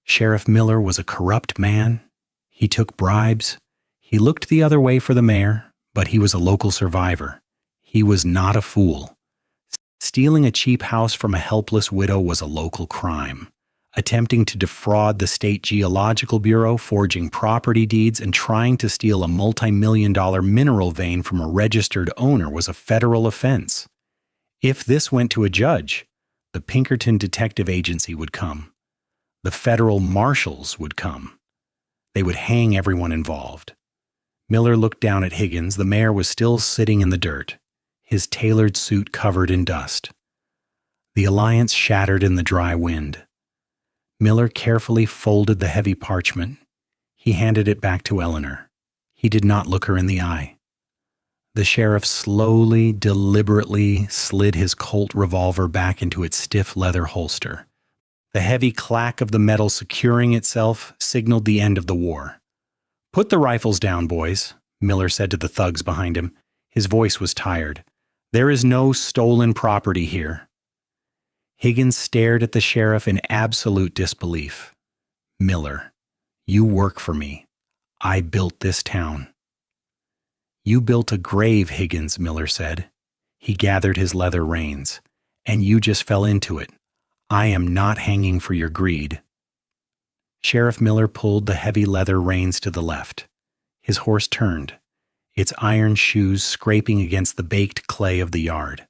Sheriff Miller was a corrupt man. He took bribes. He looked the other way for the mayor, but he was a local survivor. He was not a fool. Stealing a cheap house from a helpless widow was a local crime. Attempting to defraud the State Geological Bureau, forging property deeds, and trying to steal a multi-million-dollar mineral vein from a registered owner was a federal offense. If this went to a judge, the Pinkerton Detective Agency would come. The federal marshals would come. They would hang everyone involved. Miller looked down at Higgins. The mayor was still sitting in the dirt, his tailored suit covered in dust. The alliance shattered in the dry wind. Miller carefully folded the heavy parchment. He handed it back to Eleanor. He did not look her in the eye. The sheriff slowly, deliberately slid his Colt revolver back into its stiff leather holster. The heavy clack of the metal securing itself signaled the end of the war. "Put the rifles down, boys," Miller said to the thugs behind him. His voice was tired. "There is no stolen property here." Higgins stared at the sheriff in absolute disbelief. "Miller, you work for me. I built this town." "You built a grave, Higgins," Miller said. He gathered his leather reins. "And you just fell into it. I am not hanging for your greed." Sheriff Miller pulled the heavy leather reins to the left. His horse turned, its iron shoes scraping against the baked clay of the yard.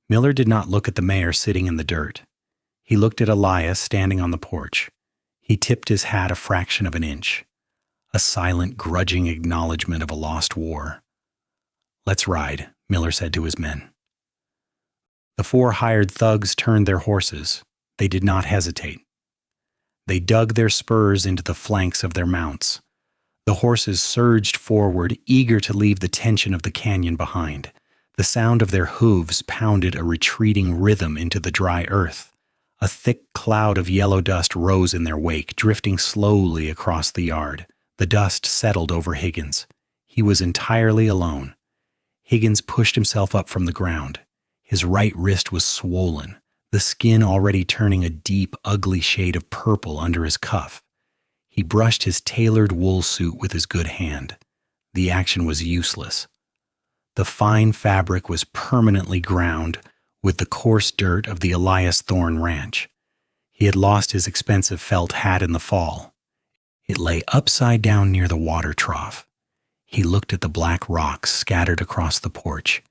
Miller did not look at the mayor sitting in the dirt. He looked at Elias standing on the porch. He tipped his hat a fraction of an inch. A silent, grudging acknowledgement of a lost war. "Let's ride," Miller said to his men. The 4 hired thugs turned their horses. They did not hesitate. They dug their spurs into the flanks of their mounts. The horses surged forward, eager to leave the tension of the canyon behind. The sound of their hooves pounded a retreating rhythm into the dry earth. A thick cloud of yellow dust rose in their wake, drifting slowly across the yard. The dust settled over Higgins. He was entirely alone. Higgins pushed himself up from the ground. His right wrist was swollen, the skin already turning a deep, ugly shade of purple under his cuff. He brushed his tailored wool suit with his good hand. The action was useless. The fine fabric was permanently ground with the coarse dirt of the Elias Thorne Ranch. He had lost his expensive felt hat in the fall. It lay upside down near the water trough. He looked at the black rocks scattered across the porch.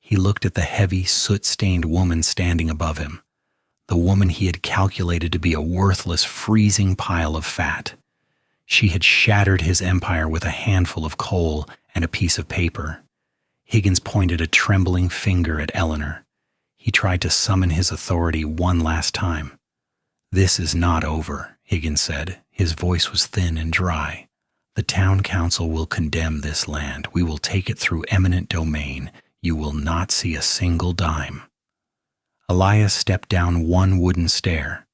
He looked at the heavy, soot-stained woman standing above him, the woman he had calculated to be a worthless, freezing pile of fat. She had shattered his empire with a handful of coal and a piece of paper. Higgins pointed a trembling finger at Eleanor. He tried to summon his authority one last time. "This is not over," Higgins said. His voice was thin and dry. "The town council will condemn this land. We will take it through eminent domain. You will not see a single dime." Elias stepped down one wooden stair.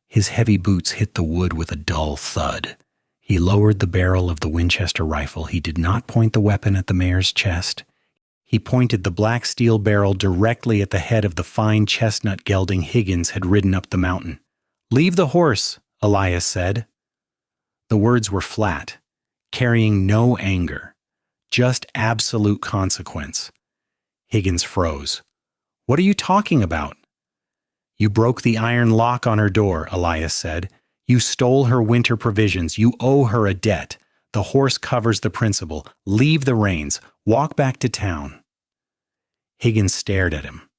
His heavy boots hit the wood with a dull thud. He lowered the barrel of the Winchester rifle. He did not point the weapon at the mayor's chest. He pointed the black steel barrel directly at the head of the fine chestnut gelding Higgins had ridden up the mountain. "Leave the horse," Elias said. The words were flat, carrying no anger, just absolute consequence. Higgins froze. "What are you talking about?" "You broke the iron lock on her door," Elias said. "You stole her winter provisions. You owe her a debt. The horse covers the principal. Leave the reins. Walk back to town." Higgins stared at him.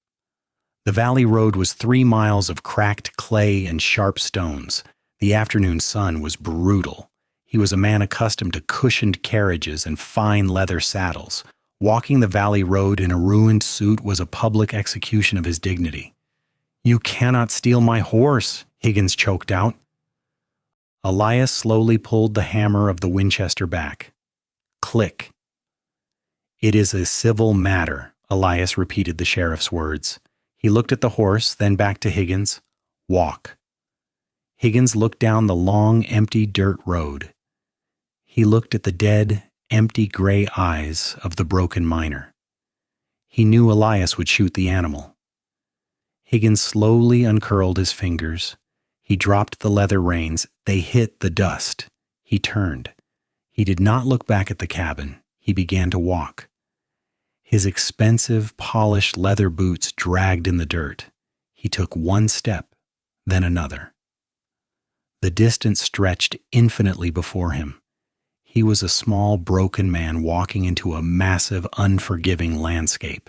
The valley road was 3 miles of cracked clay and sharp stones. The afternoon sun was brutal. He was a man accustomed to cushioned carriages and fine leather saddles. Walking the valley road in a ruined suit was a public execution of his dignity. "You cannot steal my horse," Higgins choked out. Elias slowly pulled the hammer of the Winchester back. Click. "It is a civil matter," Elias repeated the sheriff's words. He looked at the horse, then back to Higgins. "Walk." Higgins looked down the long, empty dirt road. He looked at the dead, empty gray eyes of the broken miner. He knew Elias would shoot the animal. Higgins slowly uncurled his fingers. He dropped the leather reins. They hit the dust. He turned. He did not look back at the cabin. He began to walk. His expensive, polished leather boots dragged in the dirt. He took one step, then another. The distance stretched infinitely before him. He was a small, broken man walking into a massive, unforgiving landscape.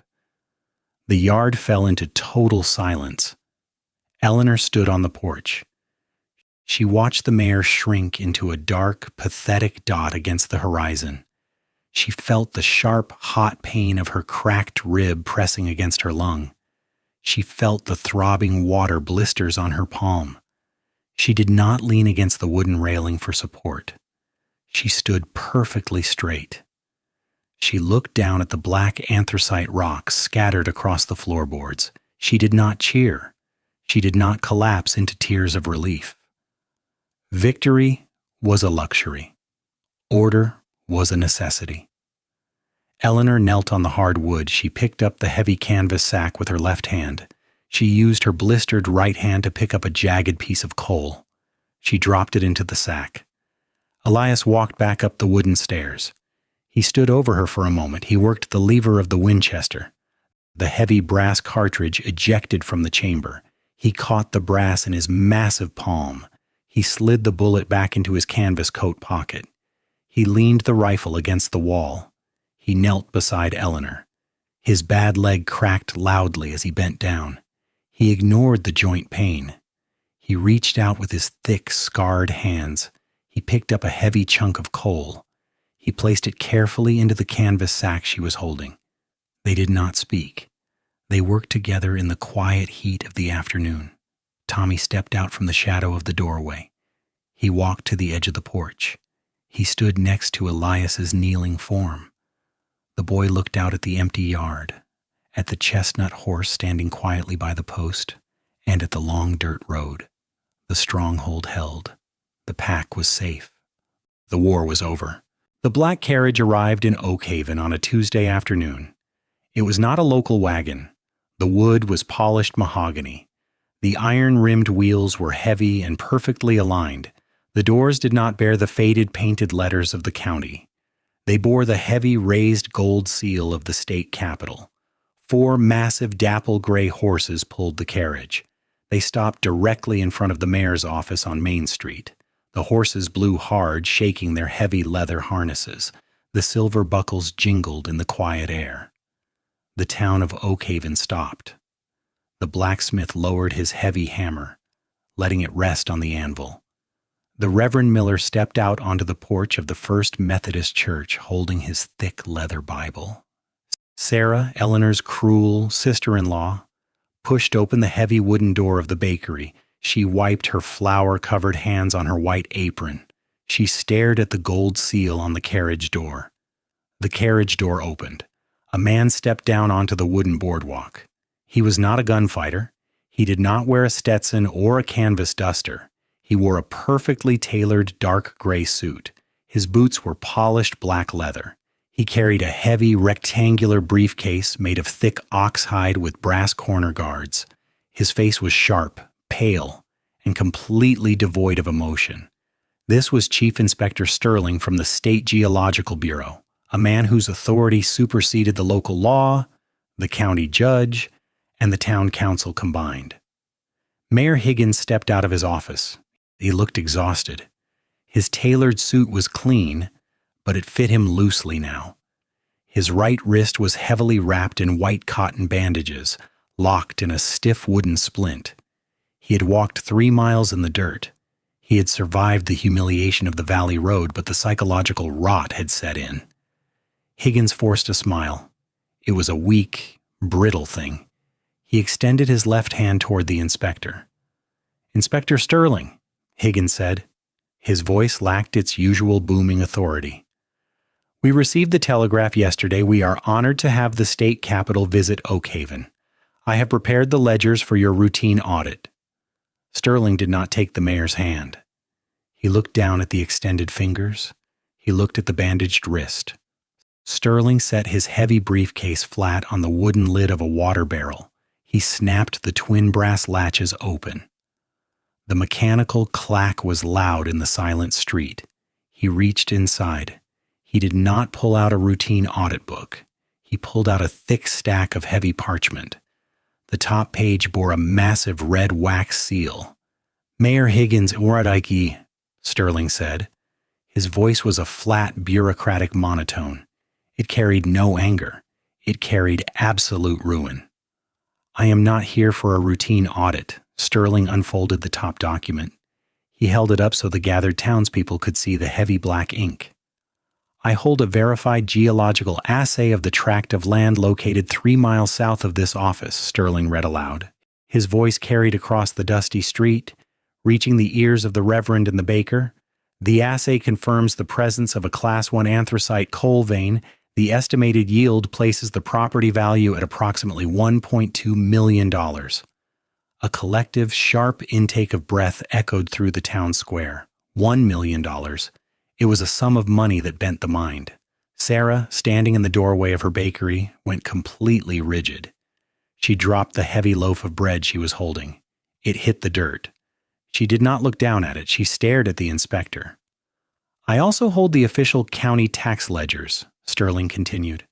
The yard fell into total silence. Eleanor stood on the porch. She watched the mayor shrink into a dark, pathetic dot against the horizon. She felt the sharp, hot pain of her cracked rib pressing against her lung. She felt the throbbing water blisters on her palm. She did not lean against the wooden railing for support. She stood perfectly straight. She looked down at the black anthracite rocks scattered across the floorboards. She did not cheer. She did not collapse into tears of relief. Victory was a luxury. Order was a necessity. Eleanor knelt on the hard wood. She picked up the heavy canvas sack with her left hand. She used her blistered right hand to pick up a jagged piece of coal. She dropped it into the sack. Elias walked back up the wooden stairs. He stood over her for a moment. He worked the lever of the Winchester. The heavy brass cartridge ejected from the chamber. He caught the brass in his massive palm. He slid the bullet back into his canvas coat pocket. He leaned the rifle against the wall. He knelt beside Eleanor. His bad leg cracked loudly as he bent down. He ignored the joint pain. He reached out with his thick, scarred hands. He picked up a heavy chunk of coal. He placed it carefully into the canvas sack she was holding. They did not speak. They worked together in the quiet heat of the afternoon. Tommy stepped out from the shadow of the doorway. He walked to the edge of the porch. He stood next to Elias's kneeling form. The boy looked out at the empty yard, at the chestnut horse standing quietly by the post, and at the long dirt road. The stronghold held. The pack was safe. The war was over. The black carriage arrived in Oakhaven on a Tuesday afternoon. It was not a local wagon. The wood was polished mahogany. The iron-rimmed wheels were heavy and perfectly aligned. The doors did not bear the faded painted letters of the county. They bore the heavy raised gold seal of the state capital. 4 massive dapple gray horses pulled the carriage. They stopped directly in front of the mayor's office on Main Street. The horses blew hard, shaking their heavy leather harnesses. The silver buckles jingled in the quiet air. The town of Oakhaven stopped. The blacksmith lowered his heavy hammer, letting it rest on the anvil. The Reverend Miller stepped out onto the porch of the First Methodist Church, holding his thick leather Bible. Sarah, Eleanor's cruel sister-in-law, pushed open the heavy wooden door of the bakery. She wiped her flour-covered hands on her white apron. She stared at the gold seal on the carriage door. The carriage door opened. A man stepped down onto the wooden boardwalk. He was not a gunfighter. He did not wear a Stetson or a canvas duster. He wore a perfectly tailored dark gray suit. His boots were polished black leather. He carried a heavy rectangular briefcase made of thick oxhide with brass corner guards. His face was sharp, pale, and completely devoid of emotion. This was Chief Inspector Sterling from the State Geological Bureau, a man whose authority superseded the local law, the county judge, and the town council combined. Mayor Higgins stepped out of his office. He looked exhausted. His tailored suit was clean, but it fit him loosely now. His right wrist was heavily wrapped in white cotton bandages, locked in a stiff wooden splint. He had walked 3 miles in the dirt. He had survived the humiliation of the Valley Road, but the psychological rot had set in. Higgins forced a smile. It was a weak, brittle thing. He extended his left hand toward the inspector. "Inspector Sterling," Higgins said. His voice lacked its usual booming authority. "We received the telegraph yesterday. We are honored to have the state capitol visit Oakhaven. I have prepared the ledgers for your routine audit." Sterling did not take the mayor's hand. He looked down at the extended fingers. He looked at the bandaged wrist. Sterling set his heavy briefcase flat on the wooden lid of a water barrel. He snapped the twin brass latches open. The mechanical clack was loud in the silent street. He reached inside. He did not pull out a routine audit book. He pulled out a thick stack of heavy parchment. The top page bore a massive red wax seal. "Mayor Higgins Uradike," Sterling said. His voice was a flat, bureaucratic monotone. It carried no anger. It carried absolute ruin. "I am not here for a routine audit." Sterling unfolded the top document. He held it up so the gathered townspeople could see the heavy black ink. "I hold a verified geological assay of the tract of land located 3 miles south of this office," Sterling read aloud. His voice carried across the dusty street, reaching the ears of the Reverend and the baker. "The assay confirms the presence of a Class 1 anthracite coal vein. The estimated yield places the property value at approximately $1.2 million. A collective, sharp intake of breath echoed through the town square. $1 million. It was a sum of money that bent the mind. Sarah, standing in the doorway of her bakery, went completely rigid. She dropped the heavy loaf of bread she was holding. It hit the dirt. She did not look down at it. She stared at the inspector. "I also hold the official county tax ledgers," Sterling continued.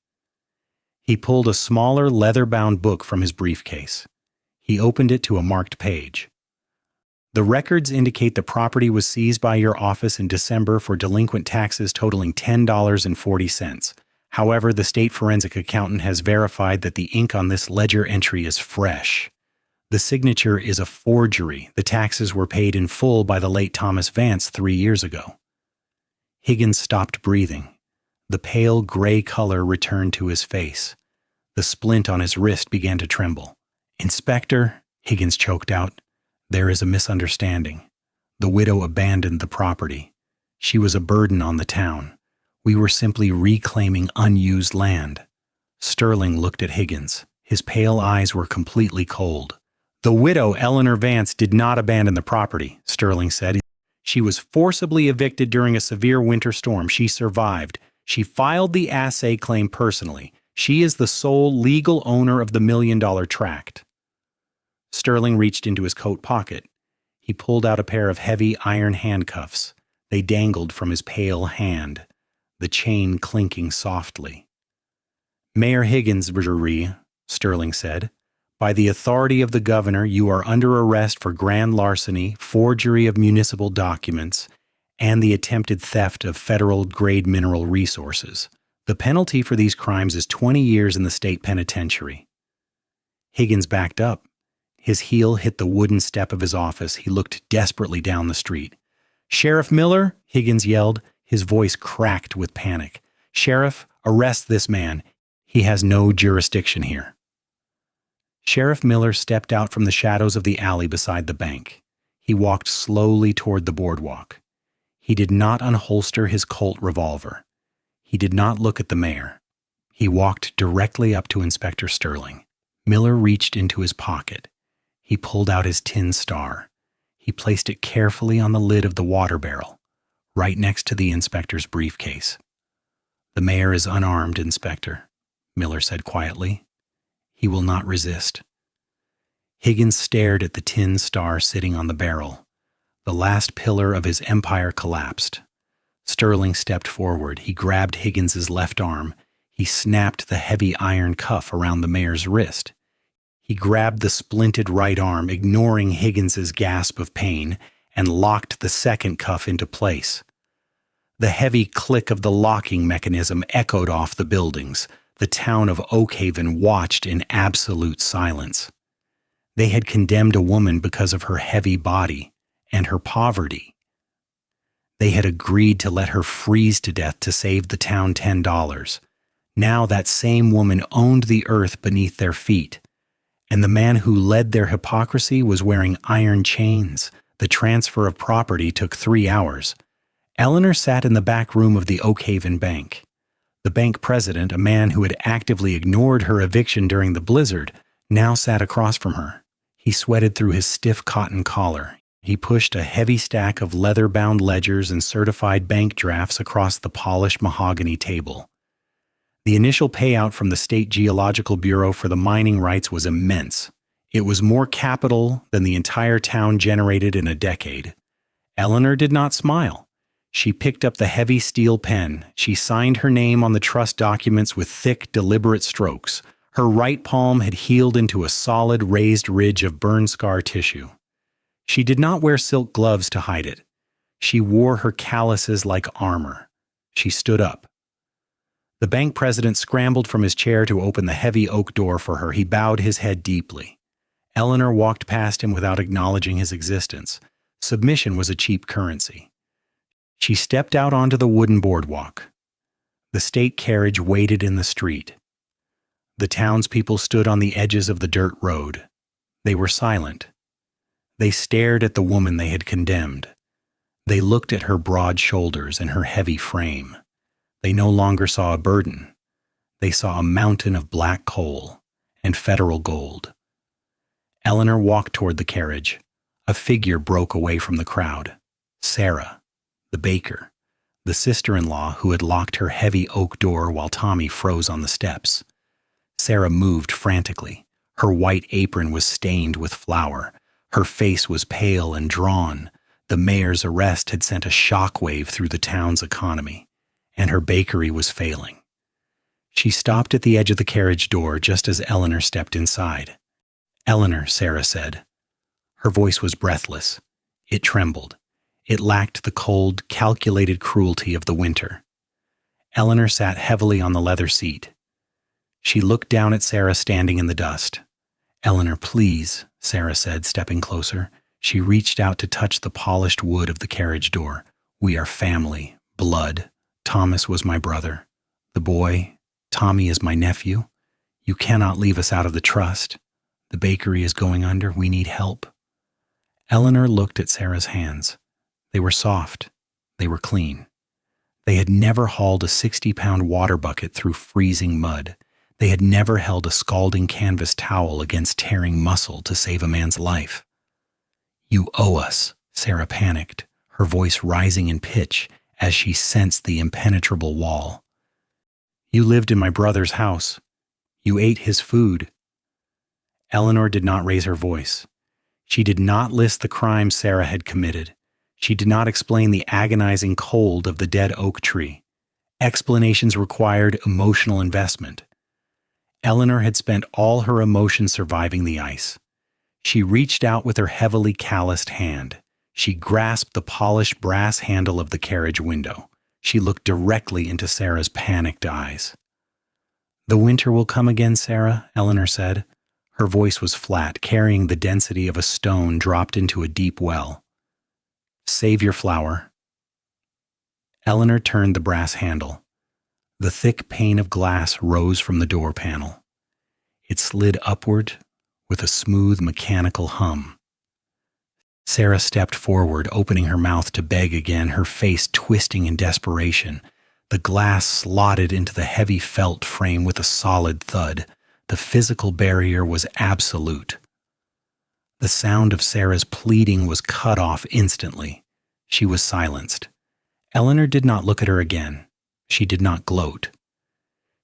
He pulled a smaller, leather-bound book from his briefcase. He opened it to a marked page. "The records indicate the property was seized by your office in December for delinquent taxes totaling $10.40. However, the state forensic accountant has verified that the ink on this ledger entry is fresh. The signature is a forgery. The taxes were paid in full by the late Thomas Vance 3 years ago." Higgins stopped breathing. The pale gray color returned to his face. The splint on his wrist began to tremble. "Inspector," Higgins choked out, "there is a misunderstanding. The widow abandoned the property. She was a burden on the town. We were simply reclaiming unused land." Sterling looked at Higgins. His pale eyes were completely cold. "The widow, Eleanor Vance, did not abandon the property," Sterling said. "She was forcibly evicted during a severe winter storm. She survived. She filed the assay claim personally. She is the sole legal owner of the $1 million tract." Sterling reached into his coat pocket. He pulled out a pair of heavy iron handcuffs. They dangled from his pale hand, the chain clinking softly. "Mayor Higgins, Sterling said, by the authority of the governor, you are under arrest for grand larceny, forgery of municipal documents, and the attempted theft of federal-grade mineral resources. The penalty for these crimes is 20 years in the state penitentiary." Higgins backed up. His heel hit the wooden step of his office. He looked desperately down the street. "Sheriff Miller," Higgins yelled. His voice cracked with panic. "Sheriff, arrest this man. He has no jurisdiction here." Sheriff Miller stepped out from the shadows of the alley beside the bank. He walked slowly toward the boardwalk. He did not unholster his Colt revolver. He did not look at the mayor. He walked directly up to Inspector Sterling. Miller reached into his pocket. He pulled out his tin star. He placed it carefully on the lid of the water barrel, right next to the inspector's briefcase. "The mayor is unarmed, Inspector," Miller said quietly. "He will not resist." Higgins stared at the tin star sitting on the barrel. The last pillar of his empire collapsed. Sterling stepped forward. He grabbed Higgins's left arm. He snapped the heavy iron cuff around the mayor's wrist. He grabbed the splinted right arm, ignoring Higgins's gasp of pain, and locked the second cuff into place. The heavy click of the locking mechanism echoed off the buildings. The town of Oakhaven watched in absolute silence. They had condemned a woman because of her heavy body and her poverty. They had agreed to let her freeze to death to save the town $10. Now that same woman owned the earth beneath their feet, and the man who led their hypocrisy was wearing iron chains. The transfer of property took 3 hours. Eleanor sat in the back room of the Oakhaven Bank. The bank president, a man who had actively ignored her eviction during the blizzard, now sat across from her. He sweated through his stiff cotton collar. He pushed a heavy stack of leather-bound ledgers and certified bank drafts across the polished mahogany table. The initial payout from the State Geological Bureau for the mining rights was immense. It was more capital than the entire town generated in a decade. Eleanor did not smile. She picked up the heavy steel pen. She signed her name on the trust documents with thick, deliberate strokes. Her right palm had healed into a solid, raised ridge of burn scar tissue. She did not wear silk gloves to hide it. She wore her calluses like armor. She stood up. The bank president scrambled from his chair to open the heavy oak door for her. He bowed his head deeply. Eleanor walked past him without acknowledging his existence. Submission was a cheap currency. She stepped out onto the wooden boardwalk. The state carriage waited in the street. The townspeople stood on the edges of the dirt road. They were silent. They stared at the woman they had condemned. They looked at her broad shoulders and her heavy frame. They no longer saw a burden. They saw a mountain of black coal and federal gold. Eleanor walked toward the carriage. A figure broke away from the crowd. Sarah, the baker, the sister-in-law who had locked her heavy oak door while Tommy froze on the steps. Sarah moved frantically. Her white apron was stained with flour. Her face was pale and drawn. The mayor's arrest had sent a shockwave through the town's economy, and her bakery was failing. She stopped at the edge of the carriage door just as Eleanor stepped inside. "Eleanor," Sarah said. Her voice was breathless. It trembled. It lacked the cold, calculated cruelty of the winter. Eleanor sat heavily on the leather seat. She looked down at Sarah standing in the dust. "Eleanor, please," Sarah said, stepping closer. She reached out to touch the polished wood of the carriage door. "We are family, blood. Thomas was my brother. The boy, Tommy, is my nephew. You cannot leave us out of the trust. The bakery is going under. We need help." Eleanor looked at Sarah's hands. They were soft. They were clean. They had never hauled a 60-pound water bucket through freezing mud. They had never held a scalding canvas towel against tearing muscle to save a man's life. "You owe us," Sarah panicked, her voice rising in pitch as she sensed the impenetrable wall. "You lived in my brother's house. You ate his food." Eleanor did not raise her voice. She did not list the crimes Sarah had committed. She did not explain the agonizing cold of the dead oak tree. Explanations required emotional investment. Eleanor had spent all her emotion surviving the ice. She reached out with her heavily calloused hand. She grasped the polished brass handle of the carriage window. She looked directly into Sarah's panicked eyes. "The winter will come again, Sarah," Eleanor said. Her voice was flat, carrying the density of a stone dropped into a deep well. "Save your flour." Eleanor turned the brass handle. The thick pane of glass rose from the door panel. It slid upward with a smooth mechanical hum. Sarah stepped forward, opening her mouth to beg again, her face twisting in desperation. The glass slotted into the heavy felt frame with a solid thud. The physical barrier was absolute. The sound of Sarah's pleading was cut off instantly. She was silenced. Eleanor did not look at her again. She did not gloat.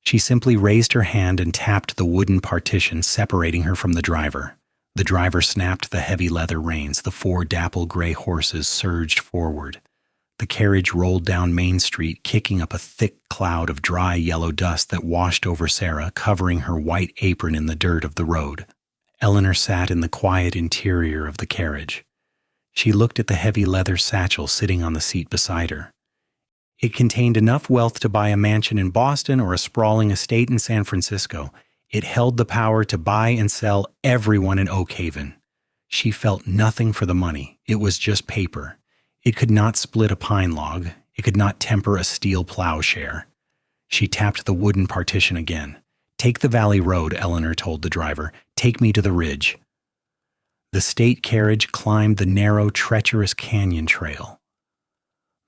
She simply raised her hand and tapped the wooden partition separating her from the driver. The driver snapped the heavy leather reins. The 4 dapple gray horses surged forward. The carriage rolled down Main Street, kicking up a thick cloud of dry yellow dust that washed over Sarah, covering her white apron in the dirt of the road. Eleanor sat in the quiet interior of the carriage. She looked at the heavy leather satchel sitting on the seat beside her. It contained enough wealth to buy a mansion in Boston or a sprawling estate in San Francisco. It held the power to buy and sell everyone in Oakhaven. She felt nothing for the money. It was just paper. It could not split a pine log. It could not temper a steel plowshare. She tapped the wooden partition again. "Take the valley road," Eleanor told the driver. "Take me to the ridge." The state carriage climbed the narrow, treacherous canyon trail.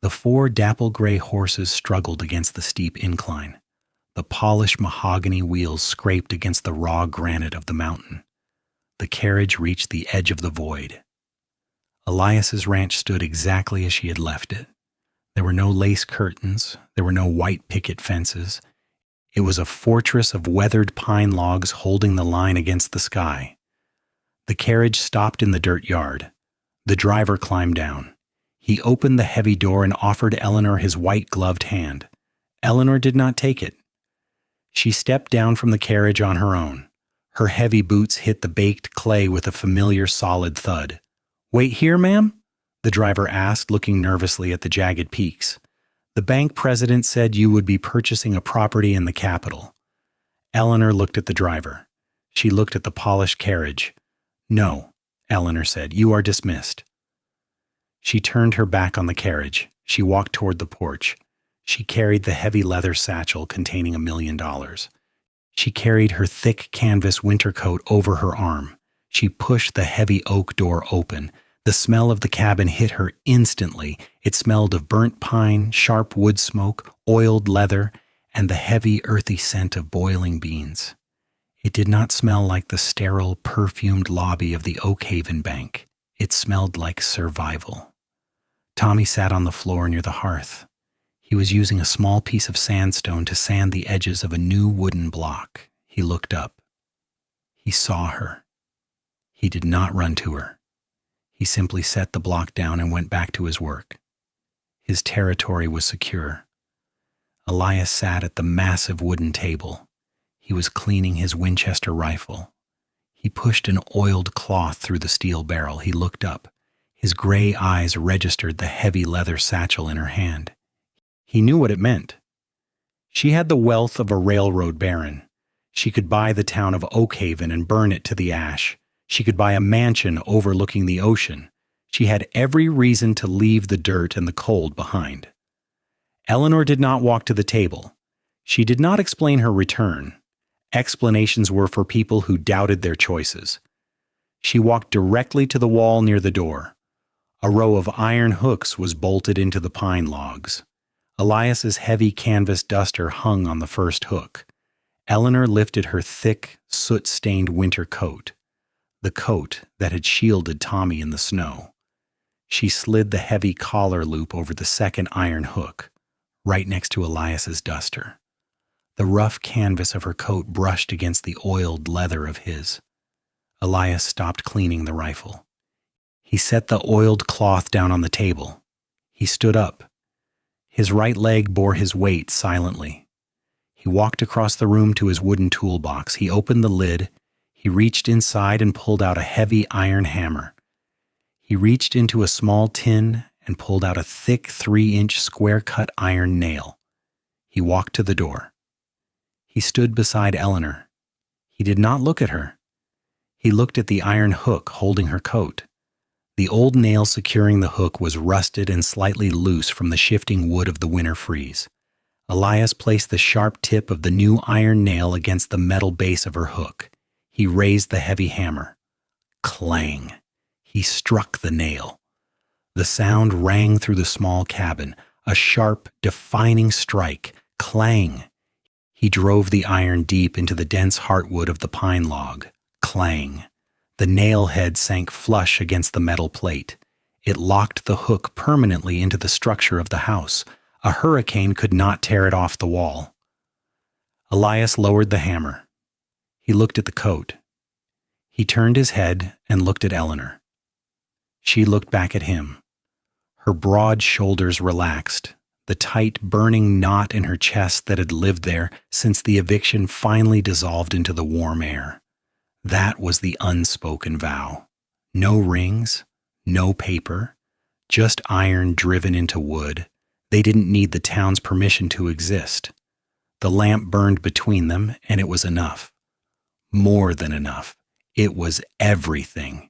The 4 dapple-gray horses struggled against the steep incline. The polished mahogany wheels scraped against the raw granite of the mountain. The carriage reached the edge of the void. Elias's ranch stood exactly as she had left it. There were no lace curtains. There were no white picket fences. It was a fortress of weathered pine logs holding the line against the sky. The carriage stopped in the dirt yard. The driver climbed down. He opened the heavy door and offered Eleanor his white-gloved hand. Eleanor did not take it. She stepped down from the carriage on her own. Her heavy boots hit the baked clay with a familiar solid thud. "Wait here, ma'am?" the driver asked, looking nervously at the jagged peaks. "The bank president said you would be purchasing a property in the capital." Eleanor looked at the driver. She looked at the polished carriage. "No," Eleanor said, "you are dismissed." She turned her back on the carriage. She walked toward the porch. She carried the heavy leather satchel containing $1 million. She carried her thick canvas winter coat over her arm. She pushed the heavy oak door open. The smell of the cabin hit her instantly. It smelled of burnt pine, sharp wood smoke, oiled leather, and the heavy, earthy scent of boiling beans. It did not smell like the sterile, perfumed lobby of the Oakhaven Bank. It smelled like survival. Tommy sat on the floor near the hearth. He was using a small piece of sandstone to sand the edges of a new wooden block. He looked up. He saw her. He did not run to her. He simply set the block down and went back to his work. His territory was secure. Elias sat at the massive wooden table. He was cleaning his Winchester rifle. He pushed an oiled cloth through the steel barrel. He looked up. His gray eyes registered the heavy leather satchel in her hand. He knew what it meant. She had the wealth of a railroad baron. She could buy the town of Oakhaven and burn it to the ash. She could buy a mansion overlooking the ocean. She had every reason to leave the dirt and the cold behind. Eleanor did not walk to the table. She did not explain her return. Explanations were for people who doubted their choices. She walked directly to the wall near the door. A row of iron hooks was bolted into the pine logs. Elias's heavy canvas duster hung on the first hook. Eleanor lifted her thick, soot-stained winter coat, the coat that had shielded Tommy in the snow. She slid the heavy collar loop over the second iron hook, right next to Elias's duster. The rough canvas of her coat brushed against the oiled leather of his. Elias stopped cleaning the rifle. He set the oiled cloth down on the table. He stood up. His right leg bore his weight silently. He walked across the room to his wooden toolbox. He opened the lid. He reached inside and pulled out a heavy iron hammer. He reached into a small tin and pulled out a thick 3-inch square-cut iron nail. He walked to the door. He stood beside Eleanor. He did not look at her. He looked at the iron hook holding her coat. The old nail securing the hook was rusted and slightly loose from the shifting wood of the winter freeze. Elias placed the sharp tip of the new iron nail against the metal base of her hook. He raised the heavy hammer. Clang! He struck the nail. The sound rang through the small cabin, a sharp, defining strike. Clang! He drove the iron deep into the dense heartwood of the pine log. Clang! The nail head sank flush against the metal plate. It locked the hook permanently into the structure of the house. A hurricane could not tear it off the wall. Elias lowered the hammer. He looked at the coat. He turned his head and looked at Eleanor. She looked back at him. Her broad shoulders relaxed. The tight, burning knot in her chest that had lived there since the eviction finally dissolved into the warm air. That was the unspoken vow. No rings, no paper, just iron driven into wood. They didn't need the town's permission to exist. The lamp burned between them, and it was enough. More than enough. It was everything.